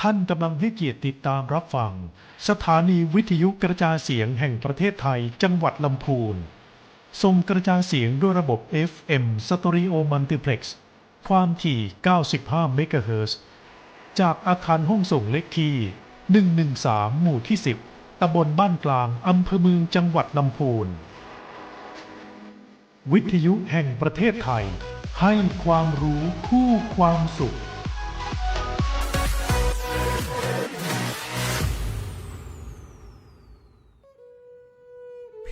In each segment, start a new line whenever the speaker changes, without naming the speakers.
ท่านกำลังให้เกียรติติดตามรับฟังสถานีวิทยุกระจายเสียงแห่งประเทศไทยจังหวัดลำพูนส่งกระจายเสียงด้วยระบบ FM Stereo Multiplex ความถี่ 95 เมกะเฮิรตซ์จากอาคารห้องส่งเลขที่ 113 หมู่ที่ 10 ตำบลบ้านกลาง อำเภอเมืองจังหวัดลำพูนวิทยุแห่งประเทศไทยให้ความรู้คู่ความสุข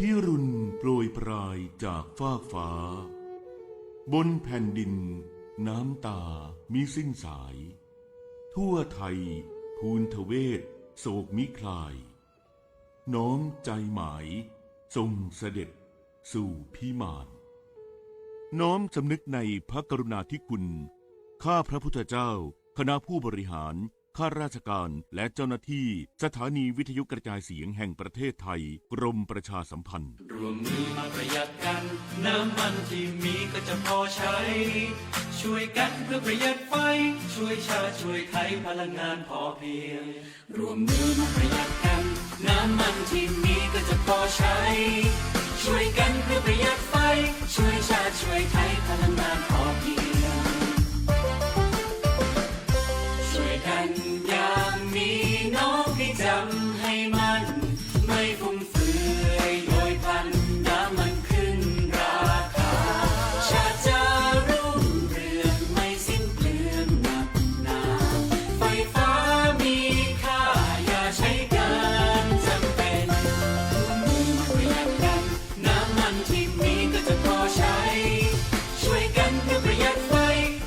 พิรุณโปรยปลายจากฟากฟ้าบนแผ่นดินน้ำตามิสิ้นสายทั่วไทยภูนทเวศโศกมิคลายน้อมใจหมายทรงเสด็จสู่พิมานน้อมสำนึกในพระกรุณาธิคุณข้าพระพุทธเจ้าคณะผู้บริหารข้าราชการและเจ้าหน้าที่สถานีวิทยุกระจายเสียงแห่งประเทศไทยกรมประชาสัมพันธ์
รวมมือมาประหยัดกันน้ำมันที่มีก็จะพอใช้ช่วยกันเพื่อประหยัดไฟช่วยชาติช่วยไทยพลังงานพอเพียงรวมมือมาประหยัดกันน้ำมันที่มีก็จะพอใช้ช่วยกันเพื่อประหยัดไฟช่วยชาติช่วยไทยพลังงานพอเพียงช่วยกันอย่างมีน้องให้จำให้มันไม่ฟุ่มเฟือยโดยพลันน้ำมันขึ้นราคาชาติจะรุ่งเรืองไม่สิ้นเปลืองหนักหนาไฟฟ้ามีค่าอย่าใช้เกินจำเป็นร่วมมือมาประหยัดกันน้ำมันที่มีก็จะพอใช้ช่วยกันเพื่อประหยัดไฟ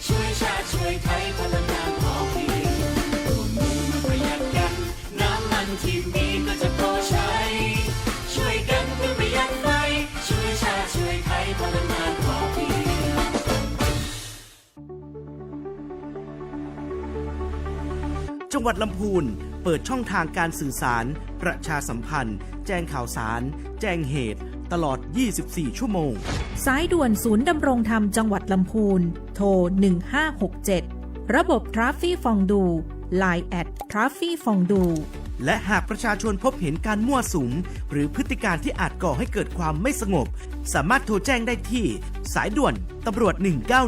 ช่วยชาติช่วยไทยพลังงานพอเพียงร่วมมือมาประหยัดกันน้ำมันที่มีก็จะพอใช้ช่วยกันเพื่อประหยัดไฟช่วยชาติช่วยไทยพลังงานพอเพียง
จังหวัดลำพูนเปิดช่องทางการสื่อสารประชาสัมพันธ์แจ้งข่าวสารแจ้งเหตุตลอด 24 ชั่วโมง
สายด่วนศูนย์ดำรงธรรมจังหวัดลำพูนโทร 1567 ระบบทราฟฟี่ฟองดู Line แอดทราฟฟี่ฟองดู
และหากประชาชนพบเห็นการมั่วสุมหรือพฤติการที่อาจก่อให้เกิดความไม่สงบสามารถโทรแจ้งได้ที่สายด่วนตำรวจ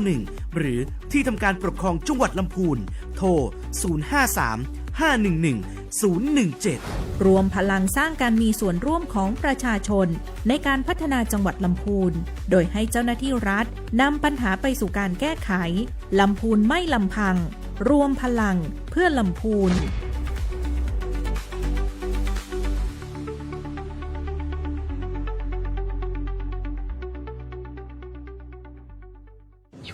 191 หรือที่ทำการปกครองจังหวัดลำพูนโทร 053-511-017
รวมพลังสร้างการมีส่วนร่วมของประชาชนในการพัฒนาจังหวัดลำพูนโดยให้เจ้าหน้าที่รัฐนำปัญหาไปสู่การแก้ไขลำพูนไม่ลำพังรวมพลังเพื่อลำพูน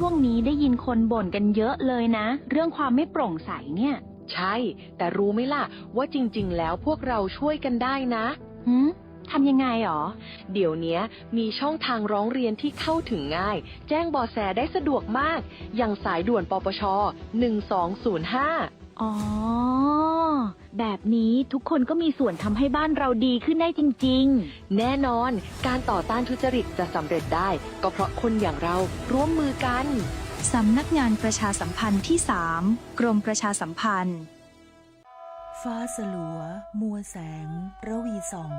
ช่วงนี้ได้ยินคนบ่นกันเยอะเลยนะเรื่องความไม่โปร่งใสเนี่ย
ใช่แต่รู้ไหมล่ะว่าจริงๆแล้วพวกเราช่วยกันได้นะ
ทำยังไงหรอ
เดี๋ยวนี้มีช่องทางร้องเรียนที่เข้าถึงง่ายแจ้งเบาะแสได้สะดวกมากอย่างสายด่วนปปช1205
อ๋อแบบนี้ทุกคนก็มีส่วนทำให้บ้านเราดีขึ้นได้จริง
ๆแน่นอนการต่อต้านทุจริตจะสำเร็จได้ก็เพราะคนอย่างเราร่วมมือกัน
สำนักงานประชาสัมพันธ์ที่ 3 กรมประชาสัมพันธ์
ฟ้าสลัวมัวแสงระวีส่อง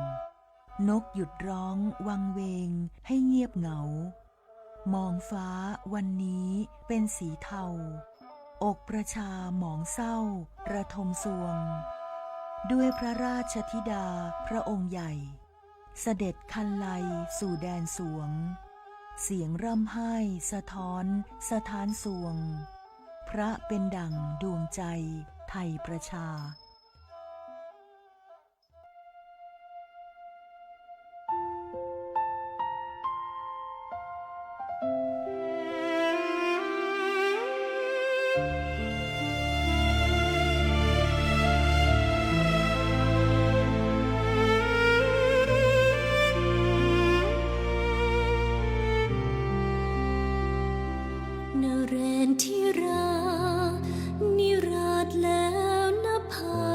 นกหยุดร้องวังเวงให้เงียบเหงามองฟ้าวันนี้เป็นสีเทาอกประชาหมองเศร้าระทมสวงด้วยพระราชธิดาพระองค์ใหญ่เสด็จคันไลสู่แดนสวงเสียงร่ำไห้สะท้อนสถานสวงพระเป็นดั่งดวงใจไทยประชา
นเรนทิรานิราชแล้วนภา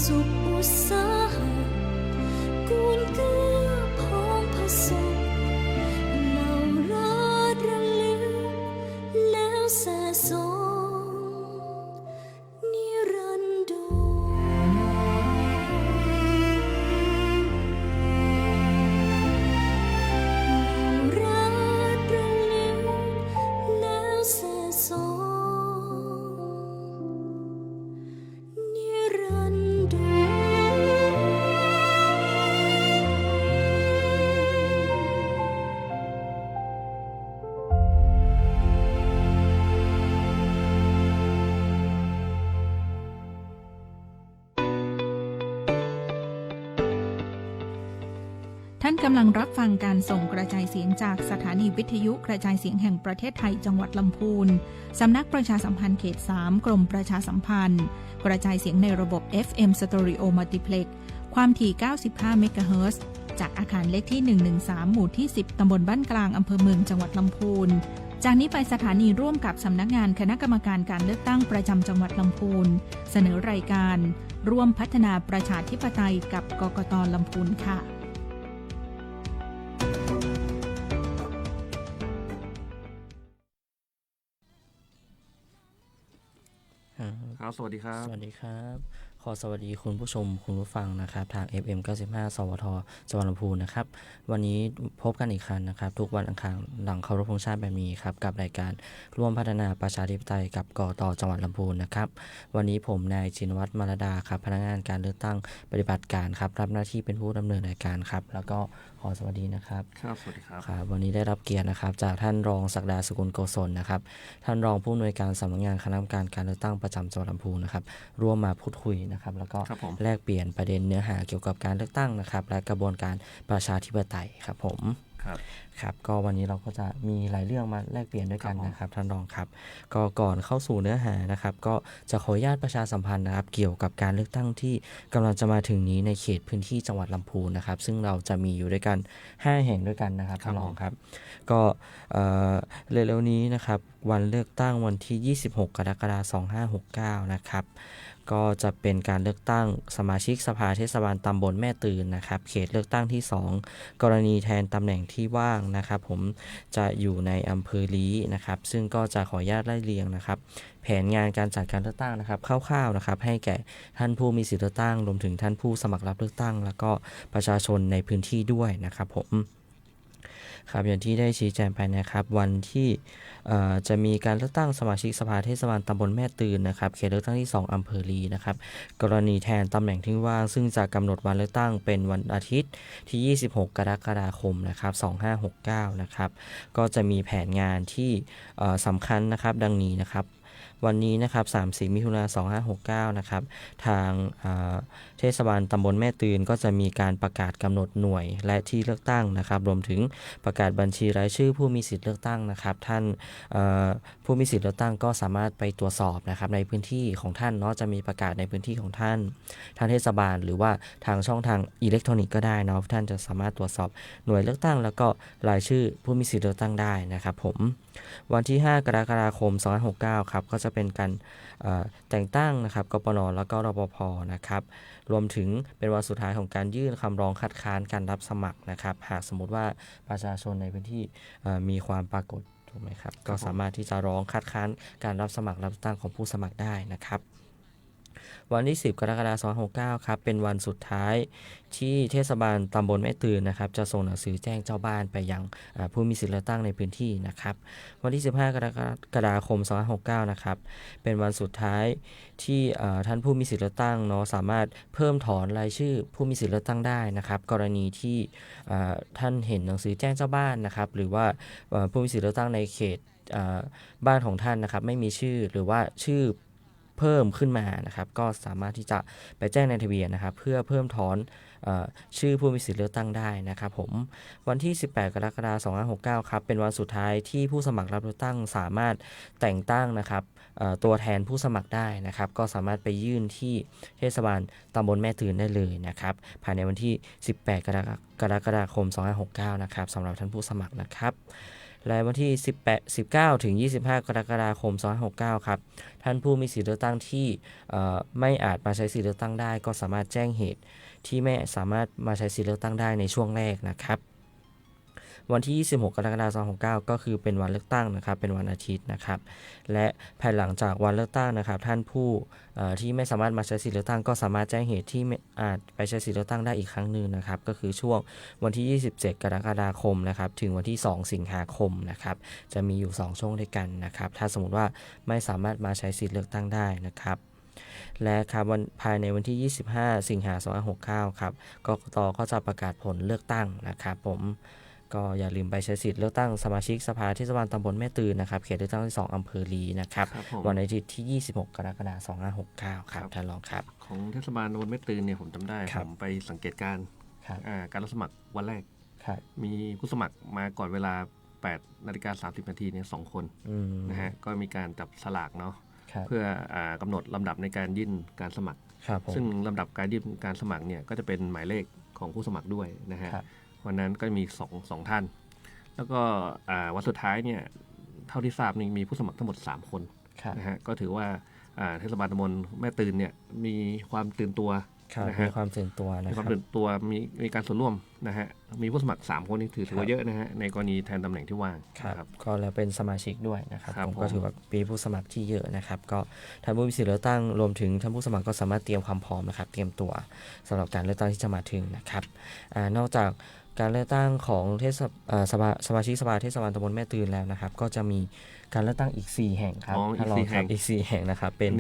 สุขอุตสาหะกูลเกื้อพ้องผสมเหล่าราชระลึกแล้วแส่สองนิรันดรราชระลึกแล้วแส่สองนิรันดร
ท่านกำลังรับฟังการส่งกระจายเสียงจากสถานีวิทยุกระจายเสียงแห่งประเทศไทยจังหวัดลำพูนสำนักประชาสัมพันธ์เขต 3 กรมประชาสัมพันธ์กระจายเสียงในระบบ FM Stereo Multiplex ความถี่ 95 เมกะเฮิรตซ์จากอาคารเลขที่ 113 หมู่ที่ 10 ตำบลบ้านกลางอำเภอเมืองจังหวัดลำพูนจากนี้ไปสถานีร่วมกับสำนักงานคณะกรรมการการเลือกตั้งประจำจังหวัดลำพูนเสนอรายการร่วมพัฒนาประชาธิปไตยกับกกต.ลำพูนค่ะ
ครับสวัสดีครับ
สวัสดีครับขอสวัสดีคุณผู้ชมคุณผู้ฟังนะครับทาง FM 95 สวท จังหวัดลำพูนนะครับวันนี้พบกันอีกครั้งนะครับทุกวันอังคารหลังเคารพธงชาติแบบนี้ครับกับรายการร่วมพัฒนาประชาธิปไตยกับกต.จังหวัดลำพูนนะครับวันนี้ผมนายจินวัฒน์ มรดาครับพนักงานการเลือกตั้งปฏิบัติการครับรับหน้าที่เป็นผู้ดำเนินรายการครับแล้วก็ขอสวัสดีนะครับ
ครับสวัสดีครับ
ครับวันนี้ได้รับเกียรตินะครับจากท่านรองศักดาสกุลโกศลนะครับท่านรองผู้อำนวยการสำนักงานคณะกรรมการการเลือกตั้งประจำจังหวัดลำพูนนะครับร่วมมาพูดคุยนะครับแล้วก็แลกเปลี่ยนประเด็นเนื้อหาเกี่ยวกับการเลือกตั้งนะครับและกระบวนการประชาธิปไตยครับผมครับก็วันนี้เราก็จะมีหลายเรื่องมาแลกเปลี่ยนด้วยกันนะครับท่านรองครับก็ก่อนเข้าสู่เนื้อหานะครับก็จะขออนุญาตประชาสัมพันธ์นะครับเกี่ยวกับการเลือกตั้งที่กำลังจะมาถึงนี้ในเขตพื้นที่จังหวัดลำพูนนะครับซึ่งเราจะมีอยู่ด้วยกัน5แห่งด้วยกันนะครับท่านรองครับก็เร็วๆนี้นะครับวันเลือกตั้งวันที่26 กรกฎาคม 2569นะครับก็จะเป็นการเลือกตั้งสมาชิกสภาเทศบาลตำบลแม่ตื่นนะครับเขตเลือกตั้งที่2กรณีแทนตำแหน่งที่ว่างนะครับผมจะอยู่ในอำเภอลี้นะครับซึ่งก็จะขออนุญาตไล่เรียงนะครับแผนงานการจัดการเลือกตั้งนะครับคร่าวๆนะครับให้แก่ท่านผู้มีสิทธิเลือกตั้งรวมถึงท่านผู้สมัครรับเลือกตั้งแล้วก็ประชาชนในพื้นที่ด้วยนะครับผมครับอย่างที่ได้ชี้แจงไปนะครับวันที่จะมีการเลือกตั้งสมาชิกสภาเทศบาลตำบลแม่ตื่นนะครับเขตเลือกตั้งที่2อำเภอลีนะครับกรณีแทนตำแหน่งที่ว่างซึ่งจะกำหนดวันเลือกตั้งเป็นวันอาทิตย์ที่26 กรกฎาคมนะครับ2569นะครับก็จะมีแผนงานที่สำคัญนะครับดังนี้นะครับวันนี้นะครับ30 มิถุนายน 2569นะครับทางเทศบาลตำบลแม่ตื่นก็จะมีการประกาศกำหนดหน่วยและที่เลือกตั้งนะครับรวมถึงประกาศบัญชีรายชื่อผู้มีสิทธิ์เลือกตั้งนะครับท่านผู้มีสิทธิ์เลือกตั้งก็สามารถไปตรวจสอบนะครับในพื้นที่ของท่านเนาะจะมีประกาศในพื้นที่ของท่านทางเทศบาลหรือว่าทางช่องทางอิเล็กทรอนิกส์ก็ได้เนาะท่านจะสามารถตรวจสอบหน่วยเลือกตั้งแล้วก็รายชื่อผู้มีสิทธิ์เลือกตั้งได้นะครับผมวันที่5 กรกฎาคม 2569ครับก็จะเป็นการแต่งตั้งนะครับกปนแล้วก็รปภนะครับรวมถึงเป็นวันสุดท้ายของการยื่นคำร้องคัดค้านการรับสมัครนะครับหากสมมุติว่าประชาชนในพื้นที่มีความปรากฏถูกไหมครับก็สามารถที่จะร้องคัดค้านการรับสมัครรับตั้งของผู้สมัครได้นะครับวันที่10 กรกฎาคม 2569ครับเป็นวันสุดท้ายที่เทศบาลตำบลแม่ตื่นนะครับจะส่งหนังสือแจ้งเจ้าบ้านไปยังผู้มีสิทธิ์เลือกตั้งในพื้นที่นะครับวันที่15 กรกฎาคม 2569นะครับเป็นวันสุดท้ายที่ท่านผู้มีสิทธิ์เลือกตั้งเนาะสามารถเพิ่มถอนรายชื่อผู้มีสิทธิ์เลือกตั้งได้นะครับกรณีที่ท่านเห็นหนังสือแจ้งเจ้าบ้านนะครับหรือว่าผู้มีสิทธิ์เลือกตั้งในเขตบ้านของท่านนะครับไม่มีชื่อหรือว่าชื่อเพิ่มขึ้นมานะครับก็สามารถที่จะไปแจ้งในทะเบียนนะครับเพื่อเพิ่มถอนชื่อผู้มีสิทธิ์เลือกตั้งได้นะครับผมวันที่18 กรกฎาคม 2569ครับเป็นวันสุดท้ายที่ผู้สมัครรับเลือกตั้งสามารถแต่งตั้งนะครับตัวแทนผู้สมัครได้นะครับก็สามารถไปยื่นที่เทศบาลตำบลแม่ตื่นได้เลยนะครับภายในวันที่18 กรกฎาคม 2569นะครับสำหรับท่านผู้สมัครนะครับ และวันที่19ถึง25กรกฎาคม2569ครับท่านผู้มีสิทธิเลือกตั้งที่ไม่อาจมาใช้สิทธิเลือกตั้งได้ก็สามารถแจ้งเหตุที่ไม่สามารถมาใช้สิทธิเลือกตั้งได้ในช่วงแรกนะครับวันที่26กรกฎาคม2569ก็คือเป็นวันเลือกตั้งนะครับเป็นวันอาทิตย์นะครับและภายหลังจากวันเลือกตั้งนะครับท่านผู้ที่ไม่สามารถมาใช้สิทธิเลือกตั้งก็สามารถแจ้งเหตุที่ไม่อาจไปใช้สิทธิเลือกตั้งได้อีกครั้งหนึ่งนะครับก็คือช่วงวันที่27กรกฎาคมนะครับถึงวันที่2สิงหาคมนะครับจะมีอยู่2ช่วงด้วยกันนะครับถ้าสมมุติว่าไม่สามารถมาใช้สิทธิเลือกตั้งได้นะครับและครับภายในวันที่25สิงหาคม2569ครับกกต.ก็จะประกาศผลเลือกตั้งนะครับผมก็อย่าลืมไปใช้สิทธิ์เลือกตั้งสมาชิกสภาเทศบาลตำบลแม่ตืนนะครับเขตเลือกตั้งที่2อำเภอลีนะครับวันอาทิตย์ที่26กรกฎาคม2569ครับท่านรองครับ
ของเทศบาลตำบลแม่ตืนเนี่ยผมจำได้ผมไปสังเกตการการรับสมัครวันแรกมีผู้สมัครมาก่อนเวลา8:30 นาทีเนี่ย2คนนะฮะก็มีการจับสลากเนาะเพื่อกำหนดลำดับในการยื่นการสมัครซึ่งลำดับการยื่นการสมัครเนี่ยก็จะเป็นหมายเลขของผู้สมัครด้วยนะฮะวันนั้นก็มีสองท่านแล้วก็วันสุดท้ายเนี่ยเท่าที่ทราบนี่มีผู้สมัครทั้งหมด3คนนะฮะก็ถือว่าเทศบาลตำบลแม่ตืนเนี่ยมีความตื่นตัวนะฮะ
มีความตื่นตัวนะครับ
มีความตื่นตัวมีการส่วนร่วมนะฮะมีผู้สมัคร3คนนี่ถือว่าเยอะนะฮะในกรณีแทนตำแหน่งที่ว่าง
ครับก็แล้วเป็นสมาชิกด้วยนะครับผมก็ถือว่ามีผู้สมัครที่เยอะนะครับก็ท่านผู้มีสิทธิ์เลือกตั้งรวมถึงท่านผู้สมัครก็สามารถเตรียมความพร้อมนะครับเตรียมตัวสำหรับการเลือกตั้งที่จะมาถึงนะครับนอกจากการเลือกตั้งของสมาชิกสภาเทศบาลตำบลแม่ตืนแล้วนะครับก็จะมีการเลือกตั้งอีก4แห่งครับอีก4แห่งนะครับเป็น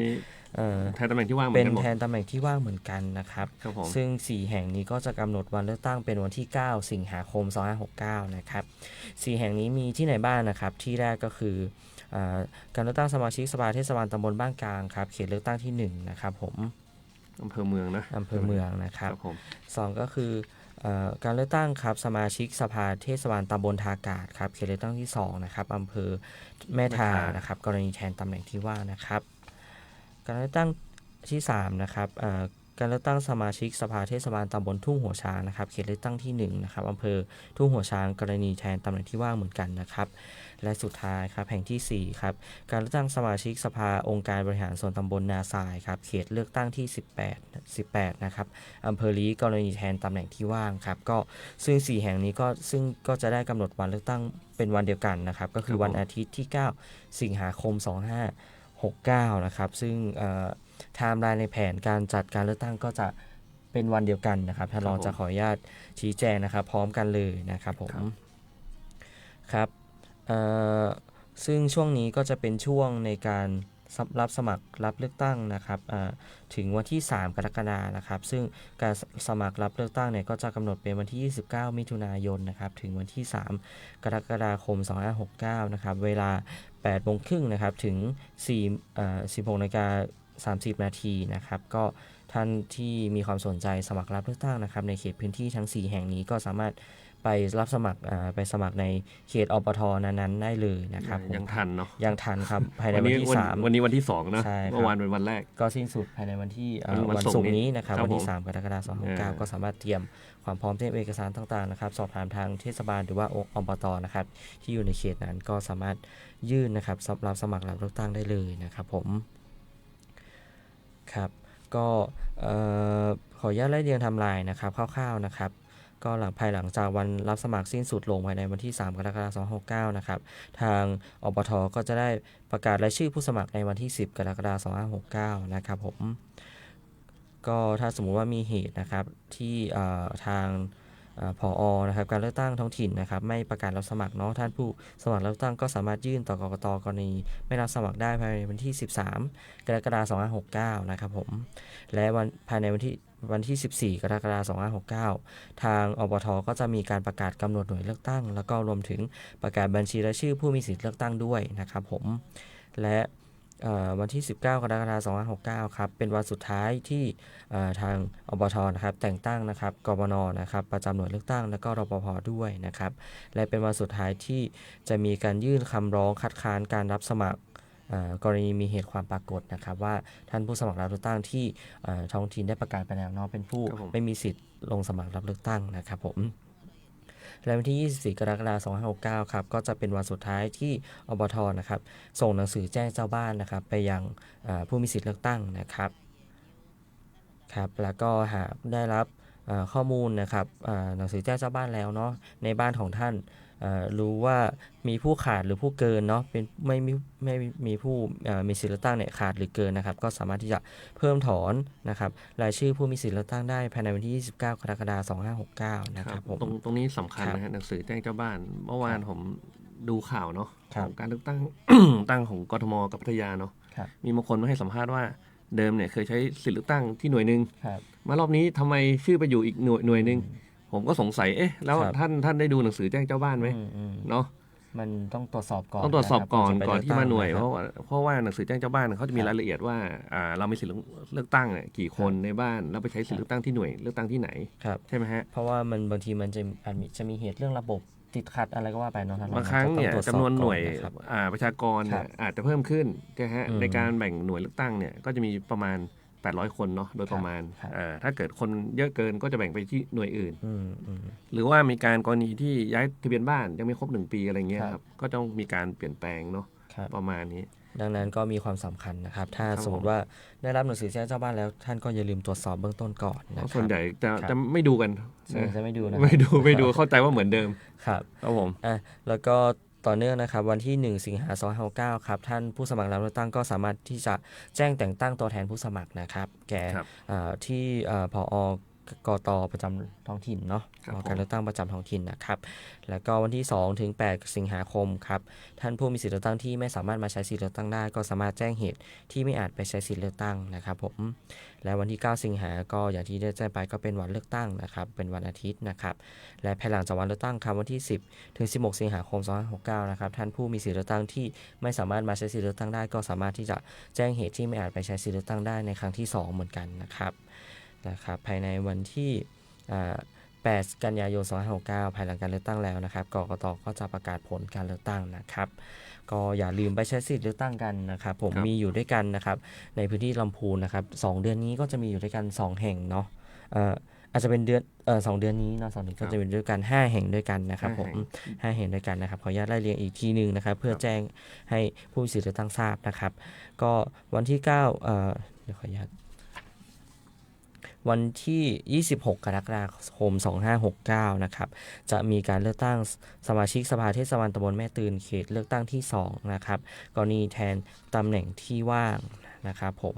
แทนตำแหน่งที่ว่าง
เป็นแทนตำแหน่งที่ว่างเหมือนกันนะครับซึ่ง4แห่งนี้ก็จะกำหนดวันเลือกตั้งเป็นวันที่9สิงหาคม2569นะครับ4แห่งนี้มีที่ไหนบ้างนะครับที่แรกก็คือการเลือกตั้งสมาชิกสภาเทศบาลตำบลบ้านกลางครับเขตเลือกตั้งที่1นะครับผม
อำเภอเมืองนะ
อำเภอเมืองนะครับ2ก็คือการเลือกตั้งครับสมาชิกสภาเทศบาลตำบลทากาศครับเขตเลือกตั้งที่2นะครับอำเภอแม่ทานะครับกรณีแทนตำแหน่งที่ว่างนะครับการเลือกตั้งที่3นะครับการเลือกตั้งสมาชิกสภาเทศบาลตำบลทุ่งหัวช้างนะครับเขตเลือกตั้งที่1นะครับอำเภอทุ่งหัวช้างกรณีแทนตำแหน่งที่ว่างเหมือนกันนะครับและสุดท้ายครับแห่งที่4ครับการเลือกตั้งสมาชิกสภาองค์การบริหารส่วนตำบลนาทรายครับเขตเลือกตั้งที่18นะครับอำเภอลีกรณีแทนตำแหน่งที่ว่างครับก็ซึ่ง4แห่งนี้ก็จะได้กำหนดวันเลือกตั้งเป็นวันเดียวกันนะครับก็คือวันอาทิตย์ที่9สิงหาคม2569นะครับซึ่งไทม์ไลน์ในแผนการจัดการเลือกตั้งก็จะเป็นวันเดียวกันนะครับท่านรองจะขออนุญาตชี้แจงนะครับพร้อมกันเลยนะครับผมครับซึ่งช่วงนี้ก็จะเป็นช่วงในการรับสมัครรับเลือกตั้งนะครับถึงวันที่3กรกฎาคมนะครับซึ่งการสมัครรับเลือกตั้งเนี่ยก็จะกำหนดเป็นวันที่29มิถุนายนนะครับถึงวันที่3กรกฎาคม2569นะครับเวลา 8:30 นนะครับถึง16:30 นาทีนะครับก็ท่านที่มีความสนใจสมัครรับเลือกตั้งนะครับในเขตพื้นที่ทั้ง4แห่งนี้ก็สามารถไปรับสมัครไปสมัครในเขตอปท.นั้นๆได้เลยนะครับ
ยังทันเนาะ
ยังทันครับภายในวันที่3
วันนี้วันที่2นะเมื่อวานเป็นวันแรก
ก็สิ้นสุดภายในวันที่วันศุกร์นี้นะครับวันที่3กรกฎาคม2569ก็สามารถเตรียมความพร้อมเตรียมเอกสารต่างๆนะครับสอบถามทางเทศบาลหรือว่าอปต.นะครับที่อยู่ในเขตนั้นก็สามารถยื่นนะครับรับสมัครรับเลือกตั้งได้เลยนะครับผมครับก็ขออนุญาตไล่เรียงไทม์ไลน์นะครับคร่าวๆนะครับก็ภายหลังจากวันรับสมัครสิ้นสุดลงภายในวันที่3กรกฎาคม2569นะครับทางอปท.ก็จะได้ประกาศรายชื่อผู้สมัครในวันที่10กรกฎาคม2569นะครับผมก็ถ้าสมมุติว่ามีเหตุนะครับที่ทางผอ.นะครับการเลือกตั้งท้องถิ่นนะครับไม่ประกาศรับสมัครเนาะท่านผู้สมัครเลือกตั้งก็สามารถยื่นต่อกกต.กรณีไม่รับสมัครได้ภายในวันที่13กรกฎาคม2569นะครับผมและภายในวันที่14กรกฎาคม2569ทางอปท.ก็จะมีการประกาศกำหนดหน่วยเลือกตั้งแล้วก็รวมถึงประกาศบัญชีรายชื่อผู้มีสิทธิ์เลือกตั้งด้วยนะครับผมและวันที่19กรกฎาคม2569ครับเป็นวันสุดท้ายที่ทางอปท.นะครับแต่งตั้งนะครับกบน.นะครับประจำหน่วยเลือกตั้งและก็รปภ.ด้วยนะครับและเป็นวันสุดท้ายที่จะมีการยื่นคำร้องคัดค้านการรับสมัครกรณีมีเหตุความปรากฏนะครับว่าท่านผู้สมัครรับเลือกตั้งที่ท้องถิ่นได้ประกาศไปแล้วเนาะเป็นผู้ไม่มีสิทธิ์ลงสมัครรับเลือกตั้งนะครับผม และวันที่ 24 กรกฎาคม 2569 ครับก็จะเป็นวันสุดท้ายที่อบท.นะครับส่งหนังสือแจ้งเจ้าบ้านนะครับไปยังผู้มีสิทธิ์เลือกตั้งนะครับแล้วก็หากได้รับข้อมูลนะครับหนังสือแจ้งเจ้าบ้านแล้วเนาะในบ้านของท่านรู้ว่ามีผู้ขาดหรือผู้เกินเนาะเป็นไม่มีผู้มีสิทธิ์เลือกตั้งเนี่ยขาดหรือเกินนะครับก็สามารถที่จะเพิ่มถอนนะครับรายชื่อผู้มีสิทธิ์เลือกตั้งได้ภายในวันที่ 29 กรกฎาคม 2569 นะครับผม
ตรงนี้สำคัญนะฮะหนังสือแจ้งเจ้าบ้านเมื่อวานผมดูข่าวเนาะของการเลือกตั้ง ตั้งของกทมกับพัทยาเนาะมีบางคนมาให้สัมภาษณ์ว่าเดิมเนี่ยเคยใช้สิทธิ์เลือกตั้งที่หน่วยนึงมารอบนี้ทำไมชื่อไปอยู่อีกหน่วยนึงผมก็สงสัยแล้วท่านได้ดูหนังสือแจ้งเจ้าบ้านไหมเนาะ
มันต้องตรวจสอบก่อน
ก่อนที่มาหน่วยเพราะว่าหนังสือแจ้งเจ้าบ้านเขาจะมีรายละเอียดว่าเรามีสิทธิ์เลือกตั้งเนี่ยกี่คนในบ้านแล้วไปใช้สิทธิ์เลือกตั้งที่หน่วยเลือกตั้งที่ไหนใช่ไหมฮะ
เพราะว่ามันบางทีมันจะมีเหตุเรื่องระบบติดขัดอะไรก็ว่าไปเนาะ
บางครั้งเนี่ยจำนวนหน่วยประชากรอาจจะเพิ่มขึ้นนะฮะในการแบ่งหน่วยเลือกตั้งเนี่ยก็จะมีประมาณ800 คนเนาะโดยประมาณถ้าเกิดคนเยอะเกินก็จะแบ่งไปที่หน่วยอื่นหรือว่ามีการกรณีที่ย้ายทะเบียนบ้านยังไม่ครบ1 ปีอะไรเงี้ยครับก็ต้องมีการเปลี่ยนแปลงเนาะประมาณนี้
ดังนั้นก็มีความสำคัญนะครับถ้าสมมติว่าได้รับหนังสือแจ้งเจ้าบ้านแล้วท่านก็อย่าลืมตรวจสอบเบื้องต้นก่อนนะครับ
ส่วนใหญ่จะไม่ดูกัน
จะไม่ดูนะ
ไม่ดูเข้าใจว่าเหมือนเดิม
ครับ
ผม
แล้วก็ต่อเนื่องนะครับวันที่ 1 สิงหาคม 2569 ครับท่านผู้สมัครรับเลือกตั้งก็สามารถที่จะแจ้งแต่งตั้งตัวแทนผู้สมัครนะครับแก่ที่ผอ.กต.ประจำท้องถิ่นเนาะการเลือกตั้งประจำท้องถิ่นนะครับแล้วก็วันที่ 2 ถึง 8 สิงหาคมครับท่านผู้มีสิทธิเลือกตั้งที่ไม่สามารถมาใช้สิทธิเลือกตั้งได้ก็สามารถแจ้งเหตุที่ไม่อาจไปใช้สิทธิเลือกตั้งนะครับผมและวันที่ 9 สิงหาคมก็อย่างที่ได้แจ้งไปก็เป็นวันเลือกตั้งนะครับเป็นวันอาทิตย์นะครับและภายหลังจากวันเลือกตั้งครับวันที่ 10 ถึง 16 สิงหาคม 2569 นะครับท่านผู้มีสิทธิเลือกตั้งที่ไม่สามารถมาใช้สิทธิเลือกตั้งได้ก็สามารถที่จะแจ้งเหตุที่ไม่อาจไปใช้สิทธิเลือกตั้งได้ในครั้งที่ 2 เหมือนกันนะครับภายในวันที่8 กันยายน 2569 ภายหลังการเลือกตั้งแล้วนะครับกกต.ก็จะประกาศผลการเลือกตั้งนะครับก็อย่าลืมไปใช้สิทธิ์เลือกตั้งกันนะครับผมมีอยู่ด้วยกันนะครับในพื้นที่ลำพูนนะครับ2เดือนนี้ก็จะมีอยู่ด้วยกัน2แห่งเนาะอาจจะเป็นเดือน2เดือนนี้เนาะ2เดือนก็จะเป็นด้วยกัน5แห่งด้วยกันนะครับผม5แห่งด้วยกันนะครับขออนุญาตไล่เรียงอีกทีนึงนะครับเพื่อแจ้งให้ผู้มีสิทธิ์เลือกตั้งทราบนะครับก็วันที่9เดี๋ยวขออนุญาตวันที่ 26 กรกฎาคม 2569 นะครับจะมีการเลือกตั้งสมาชิกสภาเทศบาลตำบลแม่ตื่นเขตเลือกตั้งที่2นะครับกรณีแทนตำแหน่งที่ว่างนะครับผม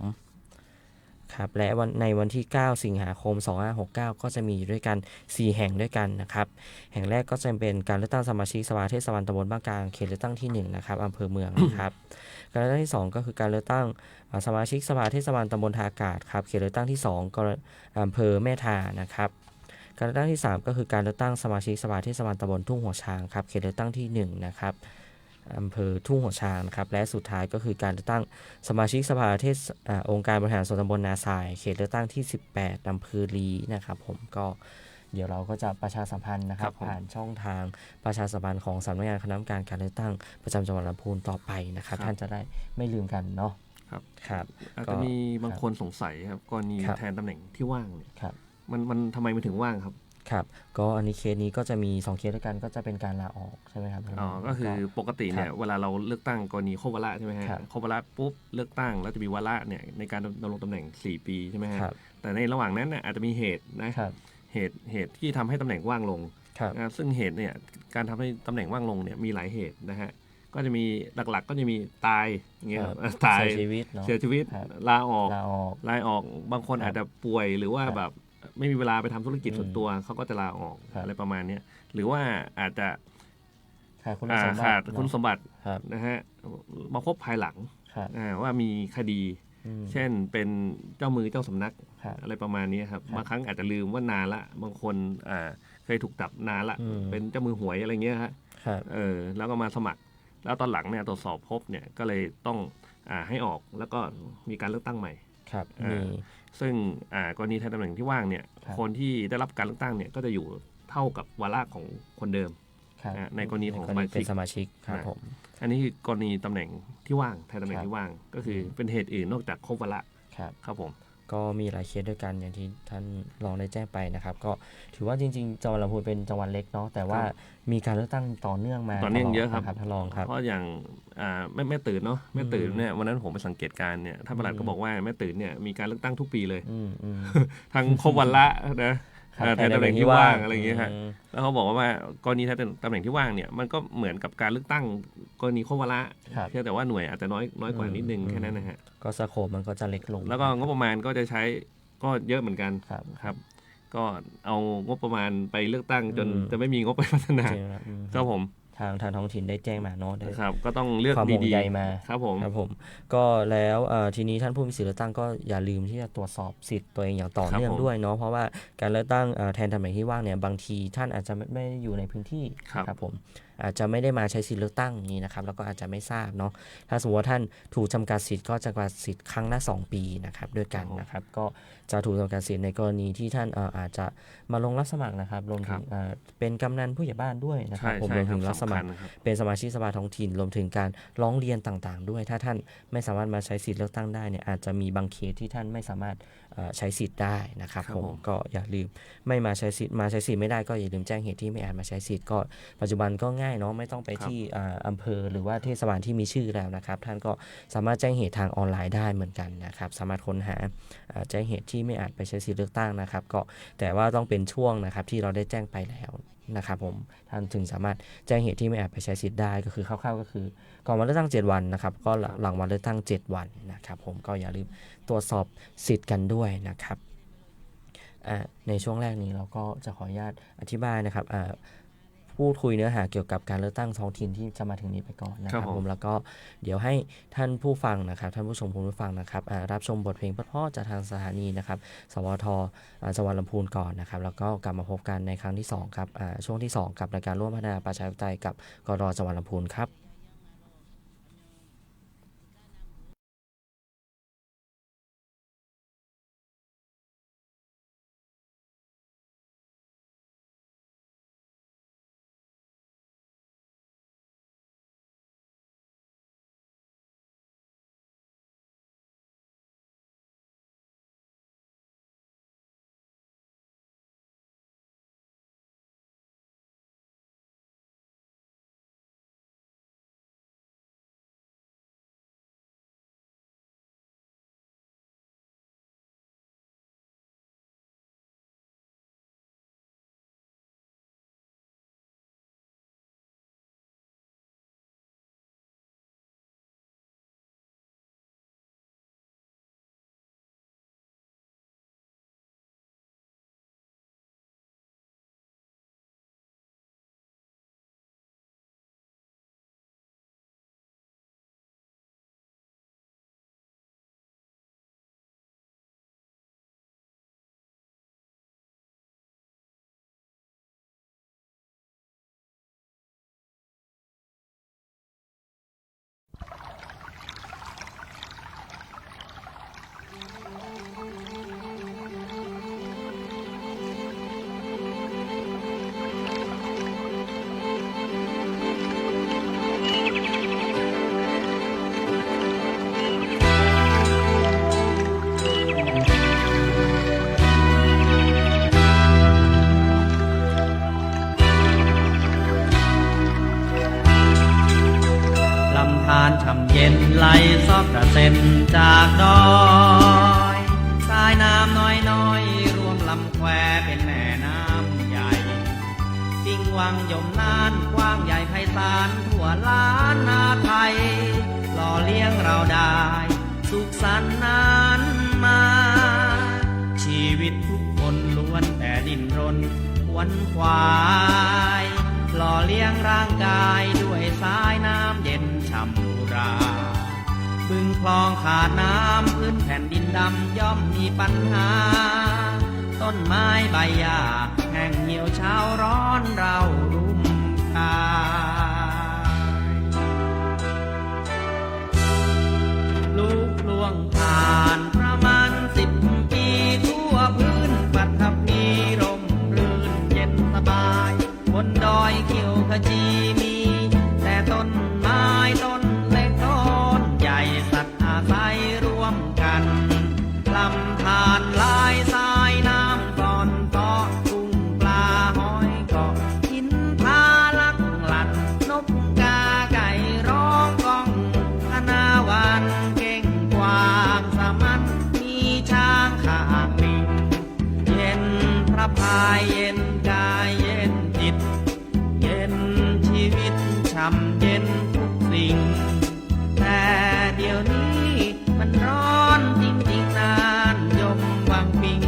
ครับและในวันที่ 9 สิงหาคม 2569 ก็จะมีด้วยกัน4แห่งด้วยกันนะครับแห่งแรกก็จะเป็นการเลือกตั้งสมาชิกสภาเทศบาลตำบลบ้านกลางเขตเลือกตั้งที่1นะครับอำเภอเมืองนะครับการเลือกตั้งที่2ก็คือการเลือกตั้งสมาชิกสภาเทศบาลตำบลทาอากาศครับเขตเลือกตั้งที่2ก็อำเภอแม่ทานะครับการเลือกตั้งที่3ก็คือการเลือกตั้งสมาชิกสภาเทศบาลตำบลทุ่งหัวช้างครับเขตเลือกตั้งที่1นะครับอำเภอทุ่งหัวช้างนะครับและสุดท้ายก็คือการเลือกตั้งสมาชิกสภาเทศองค์การบริหารส่วนตำบลนาทรายเขตเลือกตั้งที่18อำเภอลีนะครับผมก็เดี๋ยวเราก็จะประชาสัมพันธ์นะครับผ่านช่องทางประชาสัมพันธ์ของสำนักงานคณะกรรมการการเลือกตั้งประจำจังหวัดลำพูนต่อไปนะครับท่านจะได้ไม่ลืมกันเนาะ
ครับอาจจะมีบางคนสงสัยครับกรณีแทนตำแหน่งที่ว่างมันทำไมมันถึงว่างครับ
ครับก็อันนี้เคสนี้ก็จะมี2เคสด้วยกันก็จะเป็นการลาออกใช่ไหมครับ
ก็คือปกติเนี่ยเวลาเราเลือกตั้งกรณีครบวาระใช่ไหมฮะครบวาระปุ๊บเลือกตั้งแล้วจะมีวาระเนี่ยในการดำรงตำแหน่ง4 ปีใช่ไหมฮะแต่ในระหว่างนั้นเนี่ยอาจจะมีเหตุนะเหตุที่ทำให้ตำแหน่งว่างลงซึ่งเหตุเนี่ยการทำให้ตำแหน่งว่างลงเนี่ยมีหลายเหตุนะฮะก็จะมีหลักๆก็จะมีตายเงี้ยตายเสียชีวิตลาออกบางคนอาจจะป่วยหรือว่าแบบไม่มีเวลาไปทำธุรกิจส่วนตัวเขาก็จะลาออกอะไรประมาณนี้หรือว่าอาจจะขาดคุณสมบัตินะฮะมาพบภายหลังว่ามีคดีเช่นเป็นเจ้ามือเจ้าสำนักอะไรประมาณนี้ครับบางครั้งอาจจะลืมว่านานละบางคนเคยถูกจับนานละเป็นเจ้ามือหวยอะไรเงี้ยฮะแล้วก็มาสมัครแล้วตอนหลังเนี่ยตรวจสอบพบเนี่ยก็เลยต้องให้ออกแล้วก็มีการเลือกตั้งใหม่ซึ่งกรณีแทนตำแหน่งที่ว่างเนี่ยคนที่ได้รับการเลือกตั้งเนี่ยก็จะอยู่เท่ากับวาระของคนเดิมในกรณีของส
มาชิกครับผม
อันนี้คือกรณีตำแหน่งที่ว่างแทนตำแหน่งที่ว่างก็คือเป็นเหตุอื่นนอกจากครบวาระครับผม
ก็มีหลายเคสด้วยกันอย่างที่ท่านรองได้แจ้งไปนะครับก็ถือว่าจริงๆจังหวัดลำพูนเป็นจังหวัดเล็กเนาะแต่ว่ามีการเลือกตั้งต่อเนื่องมา
ต่อเนื่องเยอะครับ
ท่านรองครับ
เพราะอย่างแม่ตื่นเนาะแม่ตื่นเนี่ยวันนั้นผมไปสังเกตการเนี่ยท่านปลัดก็บอกว่าแม่ตื่นเนี่ยมีการเลือกตั้งทุกปีเลยทั้งครบวันละนะแทนตำแหน่งที่ว่างอะไรอย่างเงี้ยฮะแล้วเขาบอกว่ากรณีแทนตำแหน่งที่ว่างเนี่ยมันก็เหมือนกับการเลือกตั้งกรณีครบวาระเพียงแต่ว่าหน่วยอาจจะน้อยกว่านิดนึงแค่นั้นนะฮะ
ก็สโคปมันก็จะเล็กลง
แล้วก็งบประมาณก็จะใช้ก็เยอะเหมือนกันครับก็เอางบประมาณไปเลือกตั้งจนจะไม่มีงบไปพัฒนาครับผม
ทางท้องถิ่นได้แจ้งมาเนาะ
ครับก็ต้องเลือกดี
ๆมา
ครับ
ผมก็แล้วทีนี้ท่านผู้มีสิทธิเลือกตั้งก็อย่าลืมที่จะตรวจสอบสิทธิ์ตัวเองอย่างต่อเนื่องด้วยเนาะเพราะว่าการเลือกตั้งแทนตำแหน่งที่ว่างเนี่ยบางทีท่านอาจจะไม่อยู่ในพื้นที่ครับผมอาจจะไม่ได้มาใช้สิทธิเลือกตั้งอย่างนี้นะครับแล้วก็อาจจะไม่ทราบเนาะถ้าสมมติว่าท่านถูกจำกัดสิทธิ์ก็จะจำกัดสิทธิ์ครั้งละ2 ปีนะครับด้วยกันนะครับก็จะถูกจำกัดสิทธิ์ในกรณีที่ท่านอาจจะมาลงรับสมัครนะครับรวมถึงเป็นกำนันผู้ใหญ่บ้านด้วยนะครับผมรวมถึงรับสมัครเป็นสมาชิกสภาท้องถิ่นรวมถึงการร้องเรียนต่างๆด้วยถ้าท่านไม่สามารถมาใช้สิทธิเลือกตั้งได้เนี่ยอาจจะมีบางเคสที่ท่านไม่สามารถใช้สิทธิ์ได้นะครับผมก็อย่าลืมไม่มาใช้สิทธิ์ไม่ได้ก็อย่าลืมแจ้งเหตุที่ไม่อาจมาใช้สิทธิ์ก็ปัจจุบันก็ง่ายเนาะไม่ต้องไปที่อำเภอหรือว่าเทศบาลที่มีชื่อแล้วนะครับท่านก็สามารถแจ้งเหตุทางออนไลน์ได้เหมือนกันนะครับสามารถค้นหาแจ้งเหตุที่ไม่อาจไปใช้สิทธิเลือกตั้งนะครับก็แต่ว่าต้องเป็นช่วงนะครับที่เราได้แจ้งไปแล้วนะครับผมท่านถึงสามารถแจ้งเหตุที่ไม่อาจไปใช้สิทธิ์ได้ก็คือคร่าวๆก็คือก่อนวันเลือกตั้ง7 วันนะครับก็หลังวันเลือกตั้ง7 วันนะครับผมก็อย่าลืมตรวจสอบสิทธิ์กันด้วยนะครับในช่วงแรกนี้เราก็จะขออนุญาตอธิบายนะครับพูดคุยเนื้อหาเกี่ยวกับการเลือกตั้งท้องถิ่นที่จะมาถึงนี้ไปก่อนนะครับผมแล้วก็เดี๋ยวให้ท่านผู้ฟังนะครับท่านผู้ชมผู้ฟังนะครับรับชมบทเพลงเพราะๆจากทางสถานีนะครับสวทจังหวัดลำพูนก่อนนะครับแล้วก็กลับมาพบกันในครั้งที่2ครับช่วงที่2กับรายการร่วมพัฒนาประชาธิปไตยกับกรจังหวัดลำพูนครับ
ช่ำเย็นไหลซอกกระเซ็นจากดอยสายน้ำน้อยรวมลำแควเป็นแม่น้ำใหญ่สิ่งวังยมนานกว้างใหญ่ไพศาลทั่วล้านนาไทยหล่อเลี้ยงเราได้สุขสันต์นานมาชีวิตทุกคนล้วนแต่ดิ้นรนขวนขวายหล่อเลี้ยงร่างกายด้วยสายน้ำเย็นช่ำอุราบึงคลองขาดน้ำพื้นแผ่นดินดำย่อมมีปัญหาต้นไม้ใบหญ้าแห้งเหี่ยวเช้าร้อนเรารุ่มกายลูกล่วงผ่านประมาณ10 ปีทั่วพื้นปัทภีร่มรื่นเย็นสบายบนดอยเขียวขจีมีแต่ต้นไม้ต้นเล็กต้นใหญ่สัตว์อาศัยร่วมกันลำธาร พายเย็นกายเย็นจิตเย็นชีวิตช่ำเย็นทุกสิ่งแต่เดี๋ยวนี้มันร้อนจริงๆนานยมวังปิง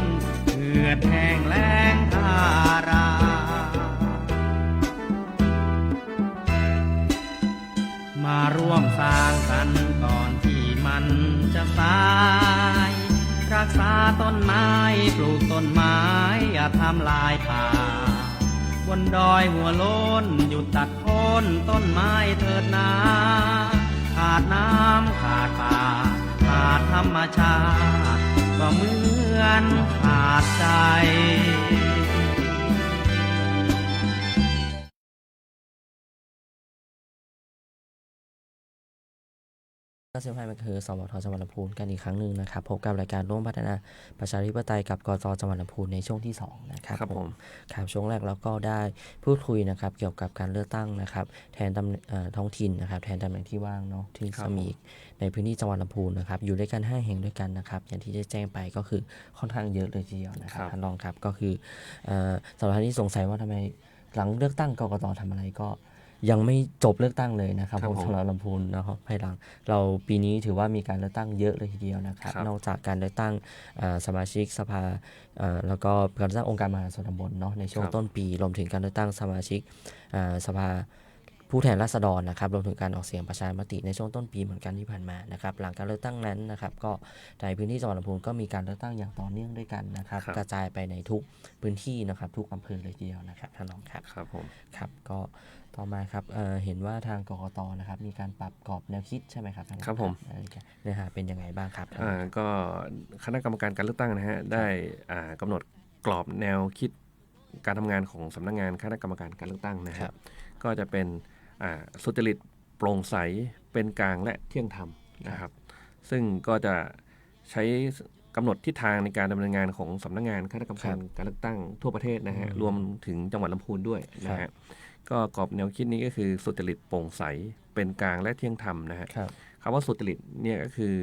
เหือดแห้งแล้งทารามาร่วมสร้างสรรค์ก่อนที่มันจะสายรักษาต้นไม้ปลูกต้นไม้อย่าทำลายป่าบนดอยหัวโล้นหยุดตัดโค่นต้นไม้เถิดนาขาดน้ำขาดป่าขาดธรรมชาติก็เหมือนขาดใจ
95 มันคือสมทจังหวัดลำพูนกันอีกครั้งหนึ่งนะครับพบกับรายการร่วมพัฒนาประชาธิปไตยกับกต.จังหวัดลำพูนในช่วงที่2นะครับ
ครับผม
ครับช่วงแรกเราก็ได้พูดคุยนะครับเกี่ยวกับการเลือกตั้งนะครับแทนท้องถิ่นนะครับแทนตำแหน่งที่ว่างเนาะที่สมีในพื้นที่จังหวัดลำพูนนะครับอยู่ด้วยกัน5แห่งด้วยกันนะครับอย่างที่ได้แจ้งไปก็คือค่อนข้างเยอะเลยทีเดียวนะครับท่านรองครับก็คือสำหรับท่านที่สงสัยว่าทำไมหลังเลือกตั้งกกต.ทำอะไรก็ยังไม่จบเลือกตั้งเลยนะครับผมสำหรับลำพูนนะครับภายหลังเราปีนี้ถือว่ามีการเลือกตั้งเยอะเลยทีเดียวนะครับนอกจากการเลือกตั้งสมาชิกสภาแล้วก็การเลือกตั้งองค์การมหาส่วนตำบลเนาะในช่วงต้นปีรวมถึงการเลือกตั้งสมาชิกสภาผู้แทนราษฎรนะครับรวมถึงการออกเสียงประชามติในช่วงต้นปีเหมือนกันที่ผ่านมานะครับหลังการเลือกตั้งนั้นนะครับก็ในพื้นที่จังหวัดลำพูนก็มีการเลือกตั้งอย่างต่อเนื่องด้วยกันนะครับกระจายไปในทุกพื้นที่นะครับทุกอำเภอเลยทีเดียวนะครับท่านรองครับ
ครับผม
ครับก็ต่อมาครับเห็นว่าทางกกต.นะครับมีการปรับกรอบแนวคิดใช่ไหมครับ
ครับผม
เนื้อหาเป็นยังไงบ้างครับ
ก็คณะกรรมการการเลือกตั้งนะฮะได้กำหนดกรอบแนวคิดการทำงานของสำนักงานคณะกรรมการการเลือกตั้งนะครับก็จะเป็นสุจริตโปร่งใสเป็นกลางและเที่ยงธรรมนะครับซึ่งก็จะใช้กำหนดทิศทางในการดำเนินงานของสำนักงานคณะกรรมการการเลือกตั้งทั่วประเทศนะฮะรวมถึงจังหวัดลำพูนด้วยนะฮะก็กรอบแนวคิดนี้ก็คือสุจริตโปร่งใสเป็นกลางและเที่ยงธรรมนะฮะคำว่าสุจริตเนี่ยก็คือ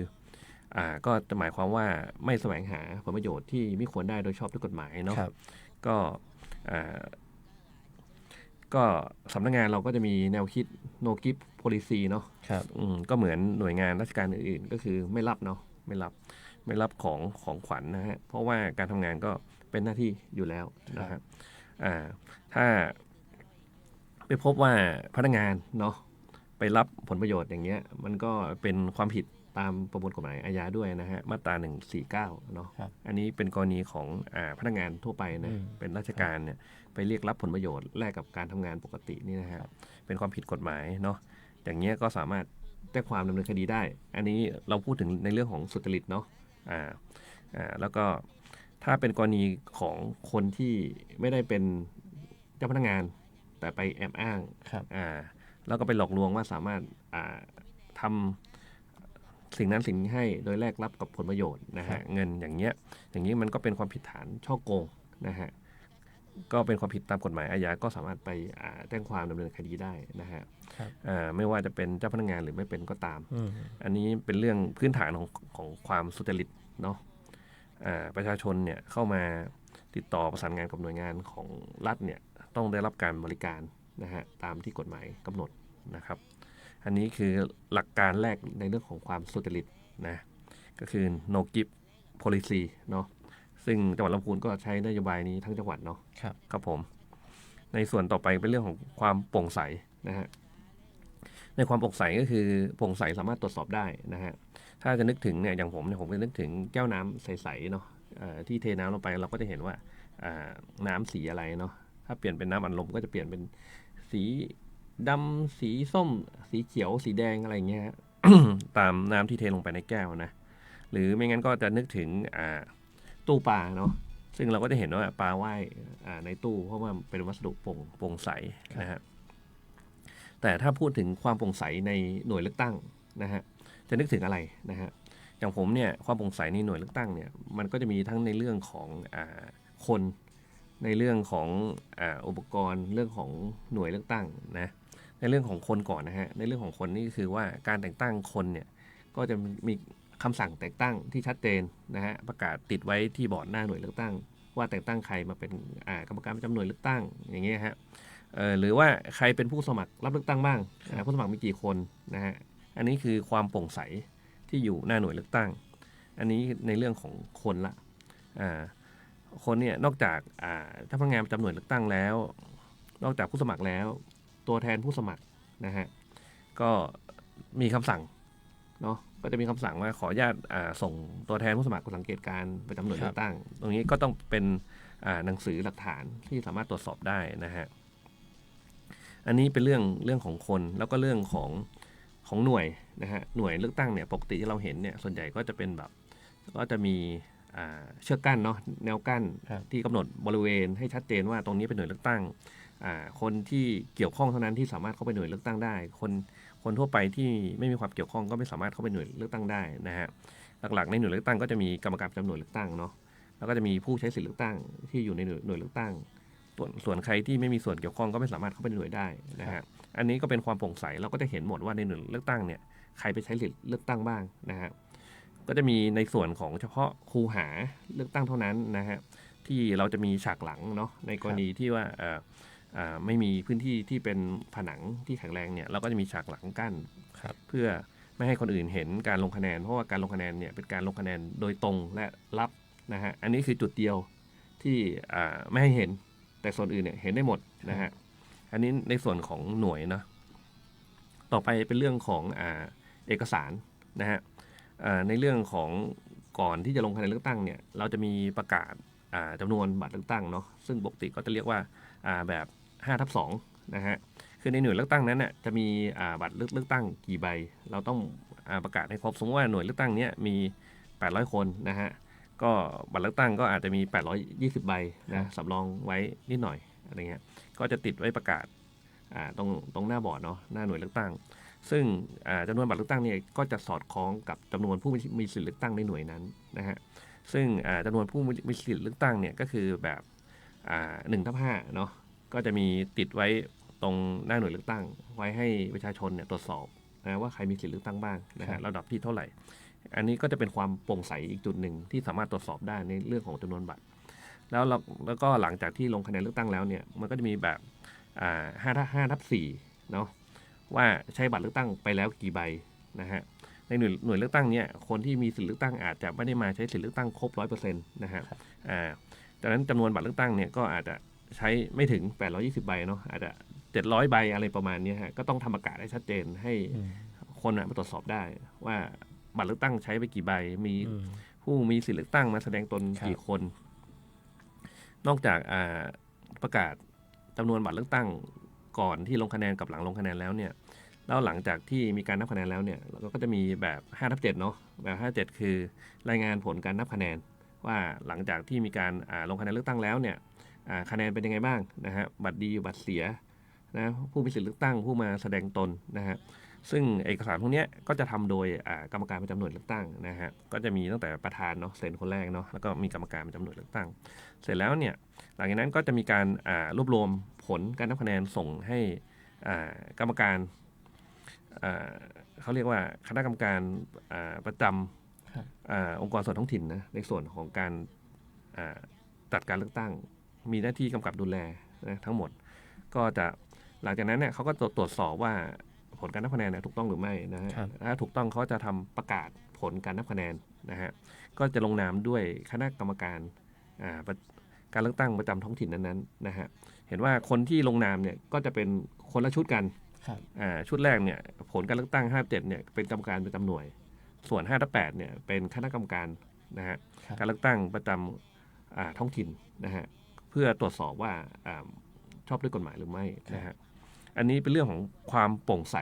ก็จะหมายความว่าไม่แสวงหาผลประโยชน์ที่ไม่ควรได้โดยชอบด้วยกฎหมายเนาะก็สำนักงานเราก็จะมีแนวคิด no give policy เนาะก็เหมือนหน่วยงานราชการอื่นๆก็คือไม่รับเนาะไม่รับของขวัญนะฮะเพราะว่าการทำงานก็เป็นหน้าที่อยู่แล้วนะครับถ้าไปพบว่าพนักงานเนาะไปรับผลประโยชน์อย่างเงี้ยมันก็เป็นความผิดตามประมวลกฎหมายอาญาด้วยนะฮะมาตรา149เนาะอันนี้เป็นกรณีของพนักงานทั่วไปนะเป็นราชการเนี่ยไปเรียกรับผลประโยชน์แลกกับการทำงานปกตินี่นะฮะเป็นความผิดกฎหมายเนาะอย่างเงี้ยก็สามารถแจ้งความดำเนินคดีได้อันนี้เราพูดถึงในเรื่องของสุจริตเนาะแล้วก็ถ้าเป็นกรณีของคนที่ไม่ได้เป็นเจ้าพนักงานแต่ไปแอบอ้างแล้วก็ไปหลอกลวงว่าสามารถทำสิ่งนั้นสิ่งนี้ให้โดยแลกรับกับผลประโยชน์นะฮะเงินอย่างนี้มันก็เป็นความผิดฐานฉ้อโกงนะฮะก็เป็นความผิดตามกฎหมายอาญาก็สามารถไปแจ้งความดำเนินคดีได้นะฮะไม่ว่าจะเป็นเจ้าพนักงานหรือไม่เป็นก็ตามอันนี้เป็นเรื่องพื้นฐานของความสุจริตเนาะประชาชนเนี่ยเข้ามาติดต่อประสานงานกับหน่วยงานของรัฐเนี่ยต้องได้รับการบริการนะฮะตามที่กฎหมายกำหนดนะครับอันนี้คือหลักการแรกในเรื่องของความสุจริตนะก็คือ no give policy เนาะซึ่งจังหวัดลำพูนก็ใช้นโยบายนี้ทั้งจังหวัดเนาะครับผมในส่วนต่อไปเป็นเรื่องของความโปร่งใสนะฮะในความโปร่งใสก็คือโปร่งใสสามารถตรวจสอบได้นะฮะถ้าจะนึกถึงเนี่ยอย่างผมจะนึกถึงแก้วน้ำใสๆเนาะที่เทน้ำลงไปเราก็จะเห็นว่าน้ำสีอะไรเนาะถ้าเปลี่ยนเป็นน้ำอัดลมก็จะเปลี่ยนเป็นสีดำสีส้มสีเขียวสีแดงอะไรเงี้ย ตามน้ำที่เทลงไปในแก้วนะหรือไม่งั้นก็จะนึกถึงตู้ปลาเนาะซึ่งเราก็จะเห็นว่าปลาว่ายในตู้เพราะว่าเป็นวัสดุโปร่งใสนะฮะแต่ถ้าพูดถึงความโปร่งใสในหน่วยเลือกตั้งนะฮะจะนึกถึงอะไรนะฮะอย่างผมเนี่ยความโปร่งใสในหน่วยเลือกตั้งเนี่ยมันก็จะมีทั้งในเรื่องของคนในเรื่องของอุปกรณ์เรื่องของหน่วยเลือกตั้งนะในเรื่องของคนก่อนนะฮะในเรื่องของคนนี่คือว่าการแต่งตั้งคนเนี่ยก็จะมีคำสั่งแต่งตั้งที่ชัดเจนนะฮะประกาศติดไว้ที่บอร์ดหน้าหน่วยเลือกตั้ง ว่าแต่งตั้งใครมาเป็นกรรมการประจำหน่วยเลือกตั้งอย่างเงี้ยฮะหรือว่าใครเป็นผู้สมัครรับเลือกตั้งบ้างผู้สมัครมีกี่คนนะฮะอันนี้คือความโปร่งใสที่อยู่หน้าหน่วยเลือกตั้งอันนี้ในเรื่องของคนละคนเนี่ยนอกจากเจ้าพนักงานประจำหน่วยเลือกตั้งแล้วนอกจากผู้สมัครแล้วตัวแทนผู้สมัครนะฮะก็มีคำสั่งเนาะก็จะมีคำสั่งว่าขออนุญาตส่งตัวแทนผู้สมัครสังเกตการประจำหน่วยเลือกตั้งตรงนี้ก็ต้องเป็นหนังสือหลักฐานที่สามารถตรวจสอบได้นะฮะอันนี้เป็นเรื่องของคนแล้วก็เรื่องของหน่วยนะฮะหน่วยเลือกตั้งเนี่ยปกติที่เราเห็นเนี่ยส่วนใหญ่ก็จะเป็นแบบก็จะมีเชือกกั้นเนาะแนวกั้นที่กำหนดบริเวณให้ชัดเจนว่าตรงนี้เป็นหน่วยเลือกตั้งคนที่เกี่ยวข้องเท่านั้นที่สามารถเข้าไปหน่วยเลือกตั้งได้คนทั่วไปที่ไม่มีความเกี่ยวข้องก็ไม่สามารถเข้าไปหน่วยเลือกตั้งได้นะฮะหลักๆในหน่วยเลือกตั้งก็จะมีกรรมการประจำหน่วยเลือกตั้งเนาะแล้วก็จะมีผู้ใช้สิทธิเลือกตั้งที่อยู่ในหน่วยเลือกตั้งส่วนใครที่ไม่มีส่วนเกี่ยวข้องก็ไม่สามารถเข้าไปหน่วยได้นะฮะอันนี้ก็เป็นความโปร่งใสเราก็จะเห็นหมดว่าในหน่วยเลือกตั้งเนี่ยใครไปใช้สิทธิเลือกตั้งบ้างนะฮะก็จะมีในส่วนของเฉพาะคูหาเลือกตั้งเท่านั้นนะฮะที่เราจะมีฉากหลังเนาะในกรณีที่ว่าไม่มีพื้นที่ที่เป็นผนังที่แข็งแรงเนี่ยเราก็จะมีฉากหลังกั้นเพื่อไม่ให้คนอื่นเห็นการลงคะแนนเพราะว่าการลงคะแนนเนี่ยเป็นการลงคะแนนโดยตรงและลับนะฮะอันนี้คือจุดเดียวที่ไม่ให้เห็นแต่ส่วนอื่นเนี่ยเห็นได้หมดนะฮะอันนี้ในส่วนของหน่วยนะต่อไปเป็นเรื่องของเอกสารนะฮะในเรื่องของก่อนที่จะลงคะแนนเลือกตั้งเนี่ยเราจะมีประกาศจำนวนบัตรเลือกตั้งเนาะซึ่งปกติก็จะเรียกว่าแบบ5/2นะฮะคือในหน่วยเลือกตั้งนั้นเนี่ยจะมีบัตรเลือกตั้งกี่ใบเราต้องประกาศให้ครบสมมติว่าหน่วยเลือกตั้งเนี้ยมี800คนนะฮะก็บัตรเลือกตั้งก็อาจจะมี820ใบนะสำรองไว้นิดหน่อยอะไรเงี้ยก็จะติดไว้ประกาศตรงหน้าบอร์ดเนาะหน้าหน่วยเลือกตั้งซึ่งจำนวนบัตรเลือกตั้งเนี่ยก็จะสอดคล้องกับจำนวนผู้มีสิทธิเลือกตั้งในหน่วยนั้นนะฮะซึ่งจำนวนผู้มีสิทธิเลือกตั้งเนี่ยก็คือแบบ1/5เนาะก็จะมีติดไว้ตรงหน้าหน่วยเลือกตั้งไว้ให้ประชาชนเนี่ยตรวจสอบนะว่าใครมีสิทธิเลือกตั้งบ้างนะฮะระดับที่เท่าไหร่อันนี้ก็จะเป็นความโปร่งใสอีกจุดหนึ่งที่สามารถตรวจสอบได้ในเรื่องของจำนวนบัตรแล้วก็หลังจากที่ลงคะแนนเลือกตั้งแล้วเนี่ยมันก็จะมีแบบ5/4เนาะว่าใช้บัตรเลือกตั้งไปแล้วกี่ใบนะฮะในหน่วยเลือกตั้งเนี่ยคนที่มีสิทธิเลือกตั้งอาจจะไม่ได้มาใช้สิทธิเลือกตั้งครบ 100% นะฮะดังนั้นจำนวนบัตรเลือกตั้งเนี่ยก็อาจจะใช้ไม่ถึง820ใบเนาะอาจจะ700ใบอะไรประมาณนี้ฮะก็ต้องทำประกาศให้ชัดเจนให้คนมาตรวจสอบได้ว่าบัตรเลือกตั้งใช้ไปกี่ใบมีผู้มีสิทธิเลือกตั้งมาแสดงตนกี่คนนอกจากประกาศจำนวนบัตรเลือกตั้งก่อนที่ลงคะแนนกับหลังลงคะแนนแล้วเนี่ยแล้วหลังจากที่มีการนับคะแนนแล้วเนี่ยเราก็จะมีแบบ5/7เนาะแบบ5/7คือรายงานผลการนับคะแนนว่าหลังจากที่มีการลงคะแนนเลือกตั้งแล้วเนี่ยคะแนนเป็นยังไงบ้างนะฮะบัตรดีบัตรเสียนะผู้มีสิทธิเลือกตั้งผู้มาแสดงตนนะฮะซึ่งเอกสารพวกนี้ก็จะทำโดยกรรมการประจำหน่วยเลือกตั้งนะฮะก็จะมีตั้งแต่ประธานเนาะเซ็นคนแรกเนาะแล้วก็มีกรรมการประจำหน่วยเลือกตั้งเสร็จแล้วเนี่ยหลังจากนั้นก็จะมีการรวบรวมผลการนับคะแนนส่งให้กรรมการเขาเรียกว่าคณะกรรมการประจำองค์กรส่วนท้องถิ่นนะในส่วนของการจัดการเลือกตั้งมีหน้าที่กำกับดูแลนะทั้งหมดก็จะหลังจากนั้นเนี่ยเขาก็ตรวจสอบว่าผลการนับคะแนนถูกต้องหรือไม่นะฮะถ้าถูกต้องเขาจะทำประกาศผลการนับคะแนนนะฮะก็จะลงนามด้วยคณะกรรมการการเลือกตั้งประจำท้องถิ่นนั้นๆนะฮะเห็นว่าคนที่ลงนามเนี่ยก็จะเป็นคนละชุดกันชุดแรกเนี่ยผลการเลือกตั้ง5/7เนี่ยเป็นกรรมการประจำหน่วยส่วน5/8เนี่ยเป็นคณะกรรมการนะฮะการเลือกตั้งประจำท้องถิ่นนะฮะเพื่อตรวจสอบว่าชอบด้วยกฎหมายหรือไม่นะฮะอันนี้เป็นเรื่องของความโปร่งใส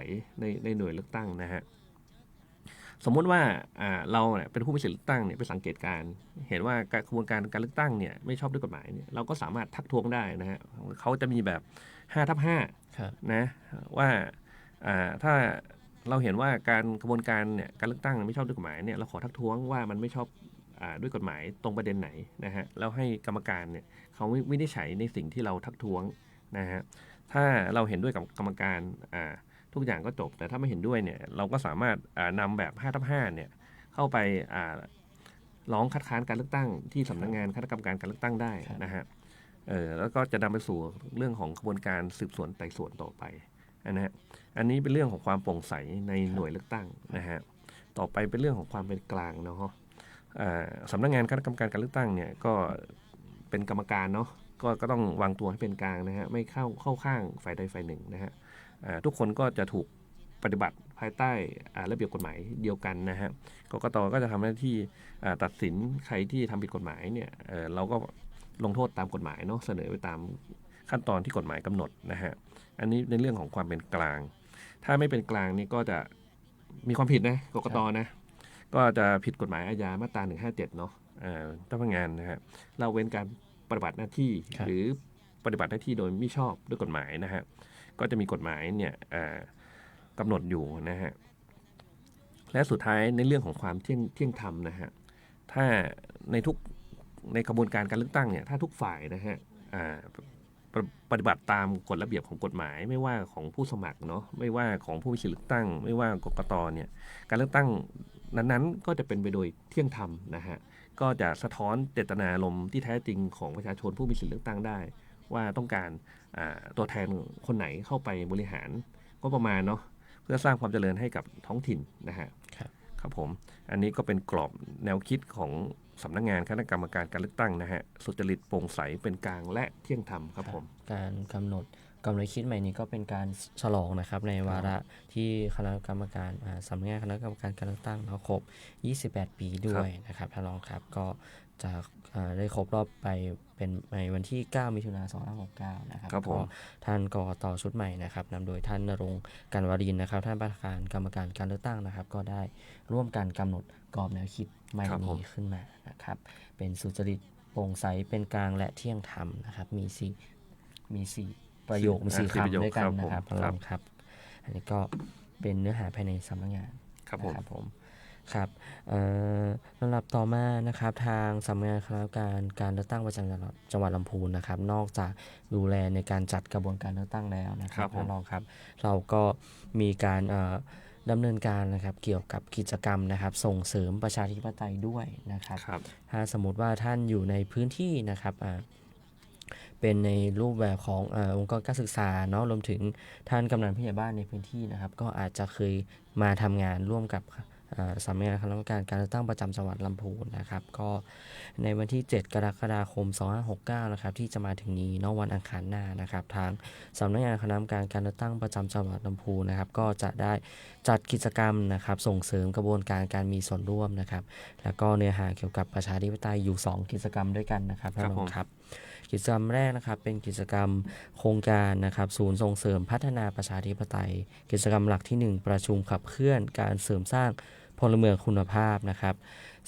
ในหน่วยเลือกตั้งนะฮะสมมุติว่าเราเนี่ยเป็นผู้มีสิทธิเลือกตั้งเนี่ยไปสังเกตการเห็นว่ากระบวนการการเลือกตั้งเนี่ยไม่ชอบด้วยกฎหมายเนี่ยเราก็สามารถทักท้วงได้นะฮะเขาจะมีแบบ5/5นะว่าถ้าเราเห็นว่าการกระบวนการเนี่ยการเลือกตั้งไม่ชอบด้วยกฎหมายเนี่ยเราขอทักท้วงว่ามันไม่ชอบด้วยกฎหมายตรงประเด็นไหนนะฮะแล้วให้กรรมการเนี่ยเขาวินิจฉัยในสิ่งที่เราทักท้วงนะฮะถ้าเราเห็นด้วยกับกรรมการทุกอย่างก็จบแต่ถ้าไม่เห็นด้วยเนี่ยเราก็สามารถนำแบบ5/5เนี่ยเข้าไป ร้องคัดค้านการเลือกตั้งที่สำนักงานคณะกรรมการการเลือกตั้งได้นะฮะแล้วก็จะนำไปสู่เรื่องของกระบวนการสืบสวนไต่สวนต่อไปนะฮะอันนี้เป็นเรื่องของความโปร่งใสในหน่วยเลือกตั้งนะฮะต่อไปเป็นเรื่องของความเป็นกลางเนาะสำนักงานคณะกรรมการการเลือกตั้งเนี่ยก็เป็นกรรมการเนาะก็ต้องวางตัวให้เป็นกลางนะฮะไม่เข้าข้างฝ่ายใดฝ่ายหนึ่งนะฮะทุกคนก็จะถูกปฏิบัติภายใต้ระเบียบกฎหมายเดียวกันนะฮะกกต.ก็จะทำหน้าที่ตัดสินใครที่ทำผิดกฎหมายเนี่ยเราก็ลงโทษตามกฎหมายเนาะเสนอไปตามขั้นตอนที่กฎหมายกำหนดนะฮะอันนี้ในเรื่องของความเป็นกลางถ้าไม่เป็นกลางนี่ก็จะมีความผิดนะกกต.นะก็จะผิดกฎหมายอาญามาตรา157เนาะเจ้าพนักงานนะฮะเราเว้นการปฏิบัติหน้าที่หรือปฏิบัติหน้าที่โดยไม่ชอบด้วยกฎหมายนะฮะก็จะมีกฎหมายเนี่ยกำหนดอยู่นะฮะและสุดท้ายในเรื่องของความเที่ยงธรรมนะฮะถ้าในกระบวนการการเลือกตั้งเนี่ยถ้าทุกฝ่ายนะฮะปฏิบัติตามกฎระเบียบของกฎหมายไม่ว่าของผู้สมัครเนาะไม่ว่าของผู้มีสิทธิเลือกตั้งไม่ว่ากกต.เนี่ยการเลือกตั้งนั้นๆก็จะเป็นไปโดยเที่ยงธรรมนะฮะก็จะสะท้อนเจตนารมณ์ที่แท้จริงของประชาชนผู้มีสิทธิเลือกตั้งได้ว่าต้องการตัวแทนคนไหนเข้าไปบริหารก็ประมาณเนาะเพื่อสร้างความเจริญให้กับท้องถิ่นนะฮะครับผมอันนี้ก็เป็นกรอบแนวคิดของสำนักงานคณะกรรมการการเลือกตั้งนะฮะสุจริตโปร่งใสเป็นกลางและเที่ยงธรรมครับผม
การกำหนดคิดใหม่นี้ก็เป็นการฉลองนะครับในวาระที่คณะกรรมการสำนักงานคณะกรรมการการเลือกตั้งครบ28 ปีด้วยนะครับท่านรองครับก็จะได้ครบรอบไปเป็นในวันที่9 มิถุนายน 2569นะครับก็ท่านกกต.ชุดใหม่นะครับนำโดยท่านณรงค์ กรรณวรินทร์นะครับท่านประธานกรรมการการเลือกตั้งนะครับก็ได้ร่วมกันกำหนดกรอบแนวคิดใหม่นี้ขึ้นมานะครับเป็นสุจริตโปร่งใสเป็นกลางและเที่ยงธรรมนะครับมี4ประโยคมี4คำด้วยกันนะครับท่านรองครับอันนี้ก็เป็นเนื้อหาภายในสำนักงานครับผมครับลำดับต่อมานะครับทางสำนักงานคณะกรรมการการเลือกตั้งประจำจังหวัดลำพูนนะครับนอกจากดูแลในการจัดกระบวนการเลือกตั้งแล้วนะครับท่านรองครับเราก็มีการดำเนินการนะครับเกี่ยวกับกิจกรรมนะครับส่งเสริมประชาธิปไตยด้วยนะครับถ้าสมมติว่าท่านอยู่ในพื้นที่นะครับเป็นในรูปแบบขององค์กรการศึกษาเนาะรวมถึงท่านกำนันผู้ใหญ่บ้านในพื้นที่นะครับก็อาจจะเคยมาทำงานร่วมกับสำนักงานคณะกรรมการการเลือกตั้งประจำจังหวัดลำพูนนะครับก็ในวันที่7 กรกฎาคม 2569นะครับที่จะมาถึงนี้เนาะวันอังคารหน้านะครับทางสำนักงานคณะกรรมการการเลือกตั้งประจำจังหวัดลำพูนนะครับก็จะได้จัดกิจกรรมนะครับส่งเสริมกระบวนการการมีส่วนร่วมนะครับแล้วก็เนื้อหาเกี่ยวกับประชาธิปไตยอยู่2กิจกรรมด้วยกันนะครับท่านรองครับกิจกรรมแรกนะครับเป็นกิจกรรมโครงการนะครับศูนย์ส่งเสริมพัฒนาประชาธิปไตยกิจกรรมหลักที่1ประชุมขับเคลื่อนการเสริมสร้างพลเมืองคุณภาพนะครับ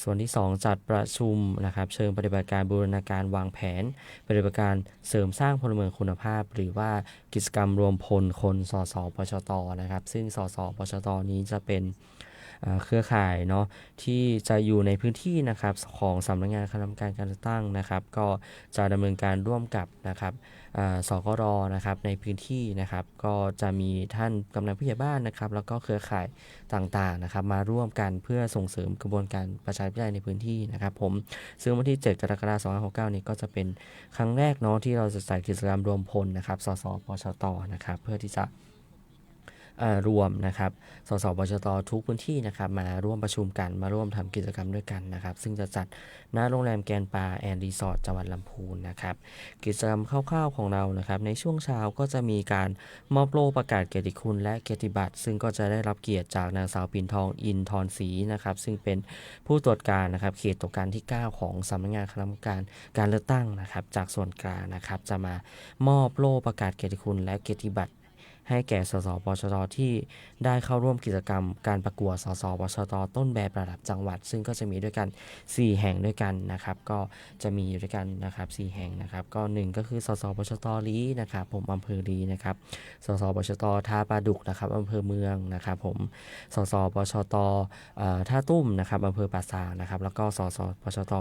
ส่วนที่2จัดประชุมนะครับเชิงปฏิบัติการบูรณาการวางแผนปฏิบัติการเสริมสร้างพลเมืองคุณภาพหรือว่ากิจกรรมรวมพลคนสสปชตนะครับซึ่งสสปชตนี้จะเป็นเครือข่ายเนาะที่จะอยู่ในพื้นที่นะครับของสำนักงานคณะกรรมการการเลือกตั้งนะครับก็จะดำเนินการร่วมกับนะครับสกรนะครับในพื้นที่นะครับก็จะมีท่านกำนันผู้ใหญ่บ้านนะครับแล้วก็เครือข่ายต่างๆนะครับมาร่วมกันเพื่อส่งเสริมกระบวนการประชาธิปไตยในพื้นที่นะครับผมซึ่งวันที่7 กรกฎาคม 2569นี้ก็จะเป็นครั้งแรกเนาะที่เราจะจัดกิจกรรมรวมพลนะครับสสปชตนะครับเพื่อที่จะรวมนะครับสสปชตทุกพื้นที่นะครับมาร่วมประชุมกันมาร่วมทำกิจกรรมด้วยกันนะครับซึ่งจะจัดณโรงแรมแกนปาแอนด์รีสอร์ทจังหวัดลำพูนนะครับกิจกรรมคร่าวๆของเรานะครับในช่วงเช้าก็จะมีการมอบโล่ประกาศเกียรติคุณและเกียรติบัตรซึ่งก็จะได้รับเกียรติจากนางสาวปิ่นทองอินทรศรีนะครับซึ่งเป็นผู้ตรวจการนะครับเขตตรวจการที่9ของสำนักงานคณะกรรมการการเลือกตั้งนะครับจากส่วนกลางนะครับจะมามอบโล่ประกาศเกียรติคุณและเกียรติบัตรให้แก่สสปชตที่ได้เข้าร่วมกิจกรรมการประกวดสสปชตต้นแบบระดับจังหวัดซึ่งก็จะมีด้วยกัน4แห่งด้วยกันนะครับก็จะมีอยู่ด้วยกันนะครับ4แห่งนะครับก็1ก็คือสสปชตลีนะครับผมอำเภอลีนะครับสสปชตท่าปลาดุกนะครับอำเภอเมืองนะครับผมสสปชตท่าตุ้มนะครับอำเภอป่าซางนะครับแล้วก็สสปชต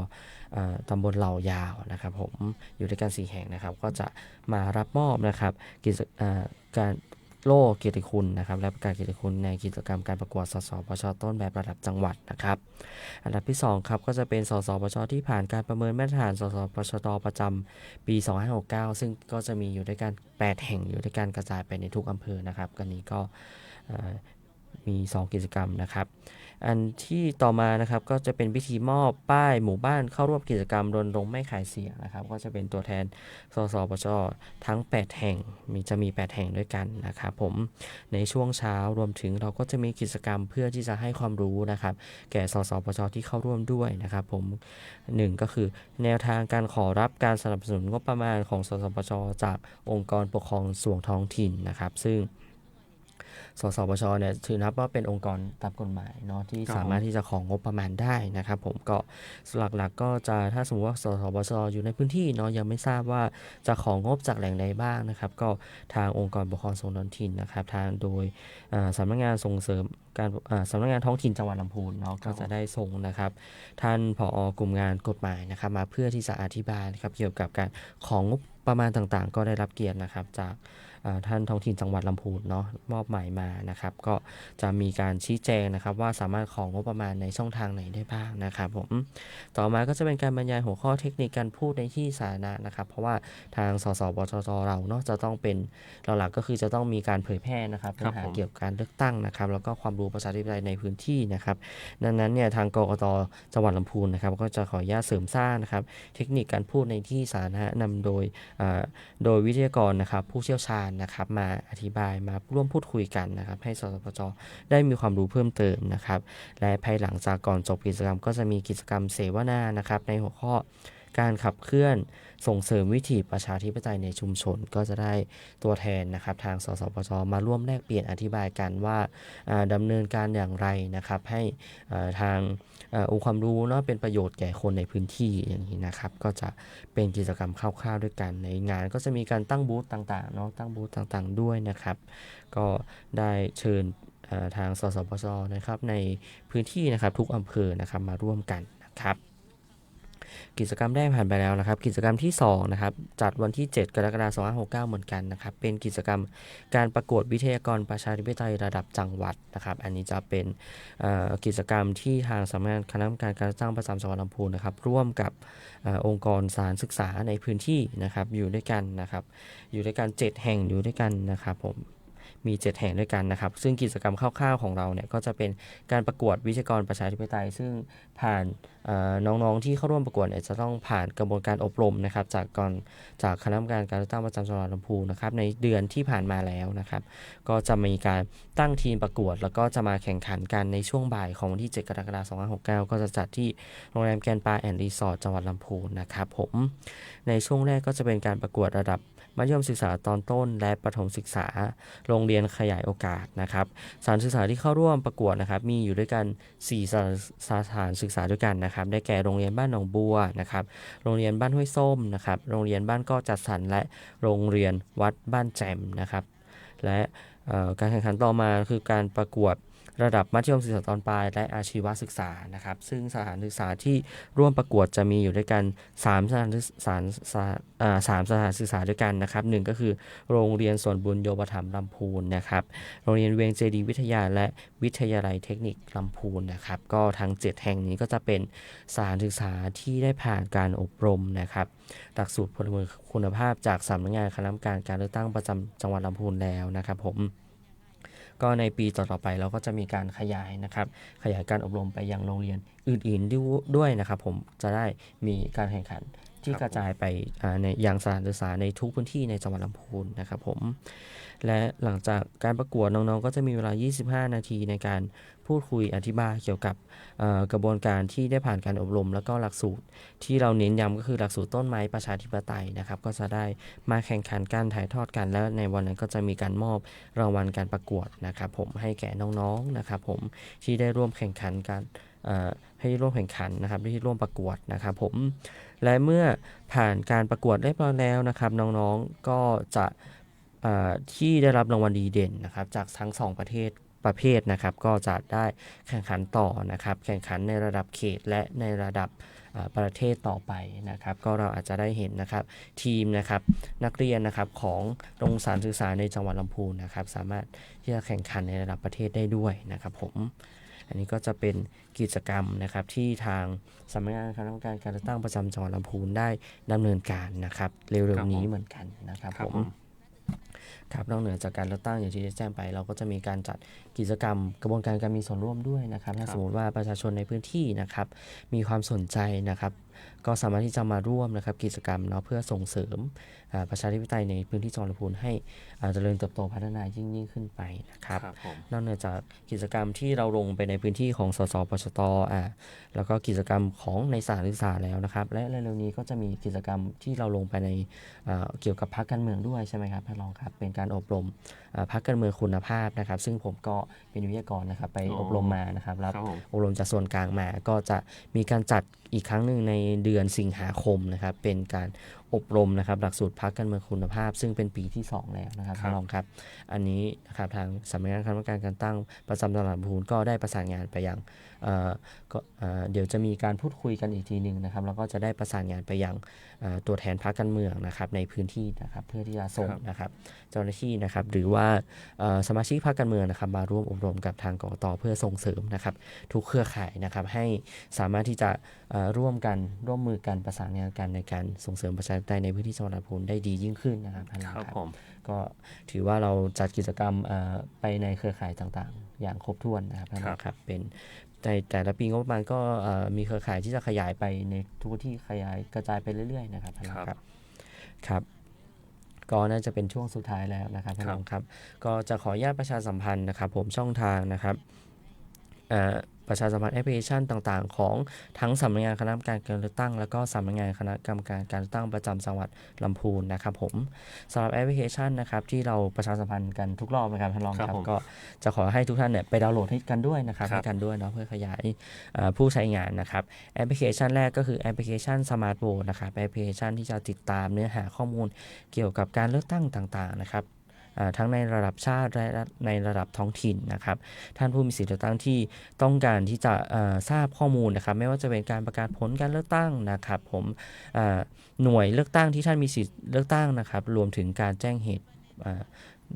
ตำบลเหล่ายาวนะครับผมอยู่ด้วยกัน4แห่งนะครับก็จะมารับมอบนะครับการ โล่เกียรติคุณนะครับและประกาศเกียรติคุณในกิจกรรมการประกวดสสปชต้นแบบระดับจังหวัดนะครับอันดับที่2ครับก็จะเป็นสสปชที่ผ่านการประเมินมาตรฐานสสปชตประจำปี2569ซึ่งก็จะมีอยู่ด้วยกัน8แห่งอยู่ด้วยกันกระจายไปในทุกอำเภอนะครับกันนี้ก็มี2กิจกรรมนะครับอันที่ต่อมานะครับก็จะเป็นพิธีมอบป้ายหมู่บ้านเข้าร่วมกิจกรรมรณรงค์ไม่ขายเสียงนะครับก็จะเป็นตัวแทนสสปชทั้ง8แห่งจะมี8แห่งด้วยกันนะครับผมในช่วงเช้ารวมถึงเราก็จะมีกิจกรรมเพื่อที่จะให้ความรู้นะครับแก่สสปชที่เข้าร่วมด้วยนะครับผม1ก็คือแนวทางการขอรับการสนับสนุนงบประมาณของสสปชจากองค์กรปกครองส่วนท้องถิ่นนะครับซึ่งสสปชเนี่ยถือนับว่าเป็นองค์กรตามกฎหมายเนาะที่สามารถที่จะของงบประมาณได้นะครับผมก็หลักๆก็จะถ้าสมมติว่าสสปชอยู่ในพื้นที่เนาะยังไม่ทราบว่าจะของงบจากแหล่งใดบ้างนะครับก็ทางองค์กรปกครองส่วนท้องถิ่นนะครับทางโดยสำนักงานส่งเสริมการสำนักงานท้องถิ่นจังหวัดลำพูนเนาะก็จะได้ส่งนะครับท่านผอกลุ่มงานกฎหมายนะครับมาเพื่อที่จะอธิบายนะครับเกี่ยวกับการของงบประมาณต่างๆก็ได้รับเกียรตินะครับจากท่านท้องถิ่นจังหวัดลำพูนเนาะมอบหมายมานะครับก็จะมีการชี้แจงนะครับว่าสามารถของงบประมาณในช่องทางไหนได้บ้างนะครับผมต่อมาก็จะเป็นการบรรยายหัวข้อเทคนิคการพูดในที่สาธารณะนะครับเพราะว่าทางสสปชเราเนาะจะต้องเป็นหลักๆก็คือจะต้องมีการเผยแพร่นะครับเนื้อหาเกี่ยวกับการเลือกตั้งนะครับแล้วก็ความรู้ประชาธิปไตยในพื้นที่นะครับดังนั้นเนี่ยทางกกต.จังหวัดลำพูนนะครับก็จะขออนุญาตเสริมสร้างนะครับเทคนิคการพูดในที่สาธารณะนำโดยวิทยากรนะครับผู้เชี่ยวชาญนะครับมาอธิบายมาร่วมพูดคุยกันนะครับให้สสปชได้มีความรู้เพิ่มเติมนะครับและภายหลังจากก่อนจบกิจกรรมก็จะมีกิจกรรมเสวนานะครับในหัวข้อการขับเคลื่อนส่งเสริมวิถีประชาธิปไตยในชุมชนก็จะได้ตัวแทนนะครับทางสสปชมาร่วมแลกเปลี่ยนอธิบายกันว่าดำเนินการอย่างไรนะครับให้ทางองค์ความรู้เนาะเป็นประโยชน์แก่คนในพื้นที่อย่างนี้นะครับก็จะเป็นกิจกรรมคร่าวๆด้วยกันในงานก็จะมีการตั้งบูธต่างๆเนาะตั้งบูธต่างๆด้วยนะครับก็ได้เชิญทางสสปชนะครับในพื้นที่นะครับทุกอำเภอนะครับมาร่วมกันนะครับกิจกรรมแรกผ่านไปแล้วนะครับกิจกรรมที่2นะครับจัดวันที่7 กรกฎาคม 2569เหมือนกันนะครับเป็นกิจกรรมการประกวดวิทยากรประชาธิปไตยระดับจังหวัดนะครับอันนี้จะเป็นกิจกรรมที่ทางสำนักงานคณะกรรมการการเลือกตั้งประจำจังหวัดลำพูนนะครับร่วมกับองค์กรสถานศึกษาในพื้นที่นะครับอยู่ด้วยกันนะครับอยู่ด้วยกัน7แห่งอยู่ด้วยกันนะครับผมมี7แห่งด้วยกันนะครับซึ่งกิจกรรมคร่าวๆของเราเนี่ยก็จะเป็นการประกวดวิทยากรประชาธิปไตยซึ่งผ่านน้องๆที่เข้าร่วมประกวดเนี่ยจะต้องผ่านกระบวนการอบรมนะครับจากคณะกรรมการการเลือกตั้งประจำจังหวัดลำพูนนะครับในเดือนที่ผ่านมาแล้วนะครับก็จะมีการตั้งทีมประกวดแล้วก็จะมาแข่งขันกันในช่วงบ่ายของวันที่7 กรกฎาคม 2569ก็จะจัดที่โรงแรมแกรนด์ปาร์คแอนด์รีสอร์ทจังหวัดลำพูนนะครับผมในช่วงแรกก็จะเป็นการประกวดระดับมัธยมศึกษาตอนต้นและประถมศึกษาโรงเรียนขยายโอกาสนะครับสถานศึกษาที่เข้าร่วมประกวดนะครับมีอยู่ด้วยกัน4สถานศึกษาด้วยกันนะครับได้แก่โรงเรียนบ้านหนองบัวนะครับโรงเรียนบ้านห้วยส้มนะครับโรงเรียนบ้านก้อจัดสรรและโรงเรียนวัดบ้านแจ่มนะครับและการแข่งขันต่อมาคือการประกวดระดับมัธยมศึกษาตอนปลายและอาชีวศึกษานะครับซึ่งสถานศึกษาที่ร่วมประกวดจะมีอยู่ด้วยกัน3สถานศึกษาด้วยกันนะครับ1ก็คือโรงเรียนสวนบุญโยบธรรมลำพูนนะครับโรงเรียนเวียงเจดีย์วิทยาและวิทยาลัยเทคนิคลำพูนนะครับก็ทั้ง7แห่งนี้ก็จะเป็นสถานศึกษาที่ได้ผ่านการอบรมนะครับหลักสูตรพลเมืองคุณภาพจากสำนักงานคณะกรรมการการเลือกตั้งประจำจังหวัดลำพูนแล้วนะครับผมก็ในปีต่อๆไปเราก็จะมีการขยายนะครับขยายการอบรมไปยังโรงเรียนอื่นๆด้วยนะครับผมจะได้มีการแข่งขันที่กระจายไปในยังสถานศึกษาในทุกพื้นที่ในจังหวัดลำพูนนะครับผมและหลังจากการประกวดน้องๆก็จะมีเวลา25นาทีในการพูดคุยอธิบายเกี่ยวกับกระบวนการที่ได้ผ่านการอบรมแล้วก็หลักสูตรที่เราเน้นย้ำก็คือหลักสูตรต้นไม้ประชาธิปไตยนะครับก็จะได้มาแข่งขันการถ่ายทอดกันและในวันนั้นก็จะมีการมอบรางวัลการประกวดนะครับผมให้แก่น้องๆนะครับผมที่ได้ร่วมแข่งขันกันให้ร่วมแข่งขันนะครับที่ร่วมประกวดนะครับผมและเมื่อผ่านการประกวดเรียบร้อยแล้วนะครับน้องๆก็จะที่ได้รับรางวัลดีเด่นนะครับจากทั้ง2ประเภทนะครับก็จะได้แข่งขันต่อนะครับแข่งขันในระดับเขตและในระดับ ประเทศต่อไปนะครับก็เราอาจจะได้เห็นนะครับทีมนะครับนักเรียนนะครับของโรงสถานศึกษาในจังหวัดลำพูนนะครับสามารถที่จะแข่งขันในระดับประเทศได้ด้วยนะครับผมอันนี้ก็จะเป็นกิจกรรมนะครับที่ทางสำนักงานคณะกรรมการการเลือกตั้งประจำจังหวัดลำพูนได้ดำเนินการนะครับเร็วๆนี้เหมือนกันนะครับผมครับนอกเหนือจากการเลือกตั้งอย่างที่ได้แจ้งไปเราก็จะมีการจัดกิจกรรมกระบวนการมีส่วนร่วมด้วยนะครับถ้าสมมติว่าประชาชนในพื้นที่นะครับมีความสนใจนะครับก็สามารถที่จะมาร่วมนะครับกิจกรรมเนาะเพื่อส่งเสริมประชาธิปไตยในพื้นที่จังหวัดลำพูนให้เจริญเติบโตพัฒนายิ่งขึ้นไปนะครับนอกเหนือจากกิจกรรมที่เราลงไปในพื้นที่ของสสปชตแล้วก็กิจกรรมของในสถานศึกษาแล้วนะครับและเร็วๆนี้ก็จะมีกิจกรรมที่เราลงไปในเกี่ยวกับพรรคการเมืองด้วยใช่ไหมครับท่านรองครับเป็นการอบรมพรรคการเมืองคุณภาพนะครับซึ่งผมก็เป็นวิทยากรนะครับไปอบรมมานะครับรับอบรมจากส่วนกลางมาก็จะมีการจัดอีกครั้งหนึ่งในเดือนสิงหาคมนะครับเป็นการอบรมนะครับหลักสูตรพรรคการเมืองคุณภาพซึ่งเป็นปีที่2แล้วนะครับท่านรองครับอันนี้นะครับทางสำนักงานคณะกรรมการการตั้งประจำจังหวัดลำพูนก็ได้ประสานงานไปยังเดี๋ยวจะมีการพูดคุยกันอีกทีนึงนะครับแล้วก็จะได้ประสานงานไปยังตัวแทนพรรคการเมืองนะครับในพื้นที่นะครับเพื่อที่จะส่งนะครับเจ้าหน้าที่นะครับหรือว่าสมาชิกพรรคการเมืองนะครับมาร่วมอบรมกับทางกกต.เพื่อส่งเสริมนะครับทุกเครือข่ายนะครับให้สามารถที่จะร่วมมือกันประสานงานกันในการส่งเสริมประชาธิปไตยในพื้นที่จังหวัดลำพูนได้ดียิ่งขึ้นนะครับท่านครับก็ถือว่าเราจัดกิจกรรมไปในเครือข่ายต่างๆอย่างครบถ้วนนะครับท่านครับเป็นในแต่ละปีงบประมาณก็มีเครือข่ายที่จะขยายไปในทุกที่ขยายกระจายไปเรื่อยๆนะครับท่านครับก็น่าจะเป็นช่วงสุดท้ายแล้วนะครับท่านครับก็จะขออนุญาตประชาสัมพันธ์นะครับผมช่องทางนะครับประชาสัมพันธ์แอปพลิเคชันต่างๆของทั้งสำนักงานคณะกรรมการการเลือกตั้งแล้วก็สำนักงานคณะกรรมการการเลือกตั้งประจำจังหวัดลำพูนนะครับผมสำหรับแอปพลิเคชันนะครับที่เราประชาสัมพันธ์กันทุกรอบนะครับท่านรองครับก็จะขอให้ทุกท่านเนี่ยไปดาวน์โหลดให้กันด้วยนะครับให้กันด้วยเนาะเพื่อขยายผู้ใช้งานนะครับแอปพลิเคชันแรกก็คือแอปพลิเคชันสมาร์ทโหวตนะครับแอปพลิเคชันที่จะติดตามเนื้อหาข้อมูลเกี่ยวกับการเลือกตั้งต่างๆนะครับทั้งในระดับชาติและในระดับท้องถิ่นนะครับท่านผู้มีสิทธิเลือกตั้งที่ต้องการที่จะทราบข้อมูลนะครับไม่ว่าจะเป็นการประกาศผลการเลือกตั้งนะครับผมหน่วยเลือกตั้งที่ท่านมีสิทธิเลือกตั้งนะครับรวมถึงการแจ้งเหตุ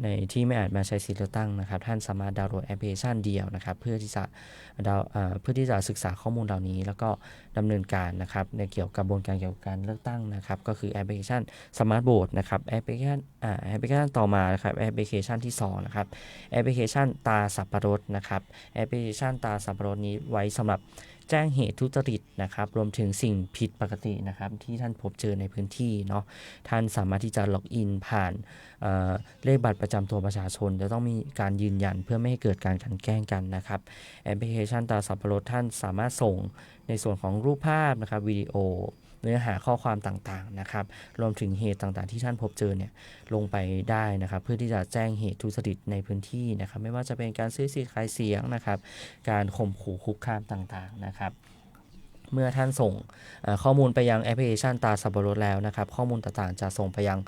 ในที่ไม่อาจมาใช้สิทธิเลือกตั้งนะครับท่านสามารถดาวน์โหลดแอปพลิเคชันเดียวนะครับเพื่อที่จะศึกษาข้อมูลเหล่านี้แล้วก็ดำเนินการนะครับในเกี่ยวกับกระบวนการเกี่ยวกับการเลือกตั้งนะครับก็คือแอปพลิเคชันสมาร์ทโหวตนะครับแอปพลิเคชันต่อมานะครับแอปพลิเคชันที่2นะครับแอปพลิเคชันตาสับปะรดนะครับแอปพลิเคชันตาสับปะรดนี้ไว้สำหรับแจ้งเหตุทุจริตนะครับรวมถึงสิ่งผิดปกตินะครับที่ท่านพบเจอในพื้นที่เนาะท่านสามารถที่จะล็อกอินผ่านเลขบัตรประจำตัวประชาชนจะต้องมีการยืนยันเพื่อไม่ให้เกิดการกลั่นแกล้งกันนะครับแอปพลิเคชันตาสับปะรดท่านสามารถส่งในส่วนของรูปภาพนะครับวิดีโอเนื้อหาข้อความต่างๆนะครับรวมถึงเหตุต่างๆที่ท่านพบเจอเนี่ยลงไปได้นะครับเพื่อที่จะแจ้งเหตุทุจริตในพื้นที่นะครับไม่ว่าจะเป็นการซื้อสิทธิ์ขายเสียงนะครับการข่มขู่คุกคามต่างๆนะครับเมื่อท่านส่งข้อมูลไปยังแอปพลิเคชันตาสับปะรดแล้วนะครับข้อมูลต่างๆจะส่งไปยัง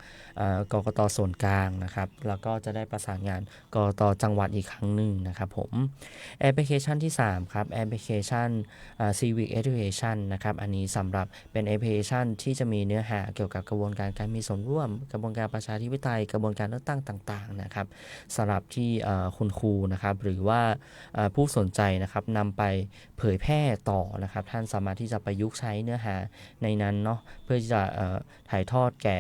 กกต.ส่วนกลางนะครับแล้วก็จะได้ประสานงานกกต.จังหวัดอีกครั้งหนึ่งนะครับผมแอปพลิเคชันที่3ครับแอปพลิเคชันCivic Education นะครับอันนี้สำหรับเป็นแอปพลิเคชันที่จะมีเนื้อหาเกี่ยวกับกระบวนการการมีส่วนร่วมกระบวนการประชาธิปไตยกระบวนการเลือกตั้งต่างๆนะครับสำหรับที่คุณครูนะครับหรือว่าผู้สนใจนะครับนำไปเผยแพร่ต่อนะครับท่านสามารถที่จะประยุกต์ใช้เนื้อหาในนั้นเนาะเพื่อที่จะถ่ายทอดแก่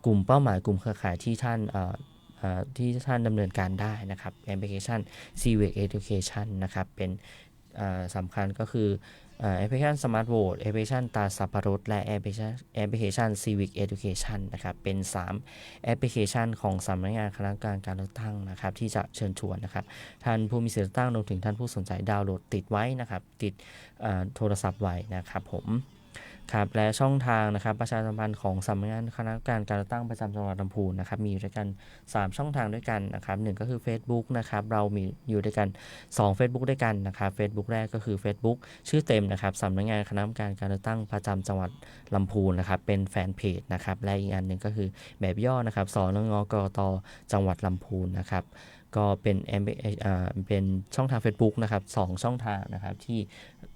กลุ่มเป้าหมายกลุ่มเครือข่ายที่ท่านดำเนินการได้นะครับแอปพลิเคชัน Civic Education นะครับเป็นสำคัญก็คือแอปพลิเคชัน Smart Vote แอปพลิเคชันตาสับปะรดและแอปพลิเคชัน Civic Education นะครับเป็น3แอปพลิเคชันของสำนักงานคณะกรรมการการเลือกตั้งนะครับที่จะเชิญชวนนะครับท่านผู้มีสิทธิเลือกตั้งรวมถึงท่านผู้สนใจดาวน์โหลดติดไว้นะครับติดโทรศัพท์ไว้นะครับผมครับและช่องทางนะครับประชาสัมพันธ์ของสำนักงานคณะกรรมการการเลือกตั้งประจำจังหวัดลำพูนนะครับมีอยู่ด้วยกัน3ช่องทางด้วยกันนะครับ1ก็คือ Facebook นะครับเรามีอยู่ด้วยกัน2 Facebook ด้วยกันนะครับ Facebook แรกก็คือ Facebook ชื่อเต็มนะครับสำนักงานคณะกรรมการการเลือกตั้งประจำจังหวัดลำพูนนะครับเป็นแฟนเพจนะครับและอีกอันหนึ่งก็คือแบบย่อนะครับสนงกต.จังหวัดลำพูนนะครับก็เป็นช่องทาง Facebook นะครับ2ช่องทางนะครับที่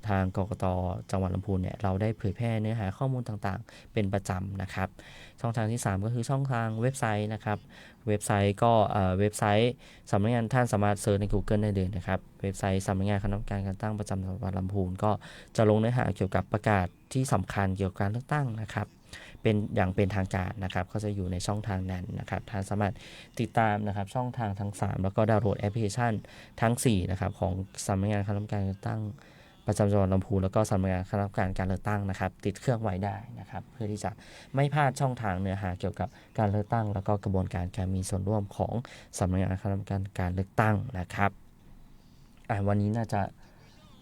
ทางกกต.จังหวัดลำพูนเนี่ยเราได้เผยแพร่เนื้อหาข้อมูลต่างๆเป็นประจำนะครับช่องทางที่3ก็คือช่องทางเว็บไซต์นะครับเว็บไซต์ก็เว็บไซต์สำนักงานท่านสามารถเซิร์ชใน Google ได้เลยนะครับเว็บไซต์สำนักงานคณะกรรมการการตั้งประจำจังหวัดลำพูนก็จะลงเนื้อหาเกี่ยวกับประกาศที่สำคัญเกี่ยวกับการเลือกตั้งนะครับเป็นอย่างเป็นทางการนะครับก็จะอยู่ในช่องทางนั้นนะครับท่านสามารถติดตามนะครับช่องทางทั้ง3แล้วก็ดาวน์โหลดแอปพลิเคชันทั้ง4นะครับของสำนักงานคณะกรรมการการตั้งประจำจังหวัดลำพูนแล้วก็สำนักงานคณะกรรมการการเลือกตั้งนะครับติดเครื่องไว้ได้นะครับเพื่อที่จะไม่พลาดช่องทางเนื้อหาเกี่ยวกับการเลือกตั้งแล้วก็กระบวนการการมีส่วนร่วมของสำนักงานคณะกรรมการการเลือกตั้งนะครับวันนี้น่าจะ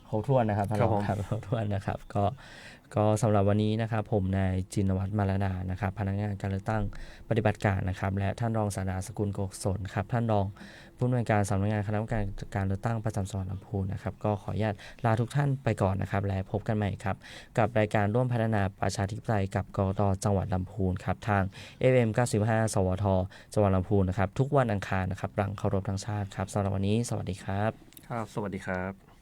ครบถ้วนนะครับท่านรองครับครบถ้วนนะครับก็สำหรับวันนี้นะครับผมนายจินวัฒน์มาลดานะครับพนักงานการเลือกตั้งปฏิบัติการนะครับและท่านรองศาสตราจารย์สกุลโกศลครับท่านรองผู้อำนวยการสำนักงานคณะกรรมการการเลือกตั้งประจำจังหวัดลำพูนนะครับก็ขออนุญาตลาทุกท่านไปก่อนนะครับและพบกันใหม่ครับกับรายการร่วมพัฒนาประชาธิปไตยกับกกต.จังหวัดลำพูนครับทาง FM 95 สวท.จังหวัดลำพูนนะครับทุกวันอังคารนะครับหลังเคารพธงชาติครับสำหรับวันนี้สวัสดีครับ
ครับสวัสดีครับ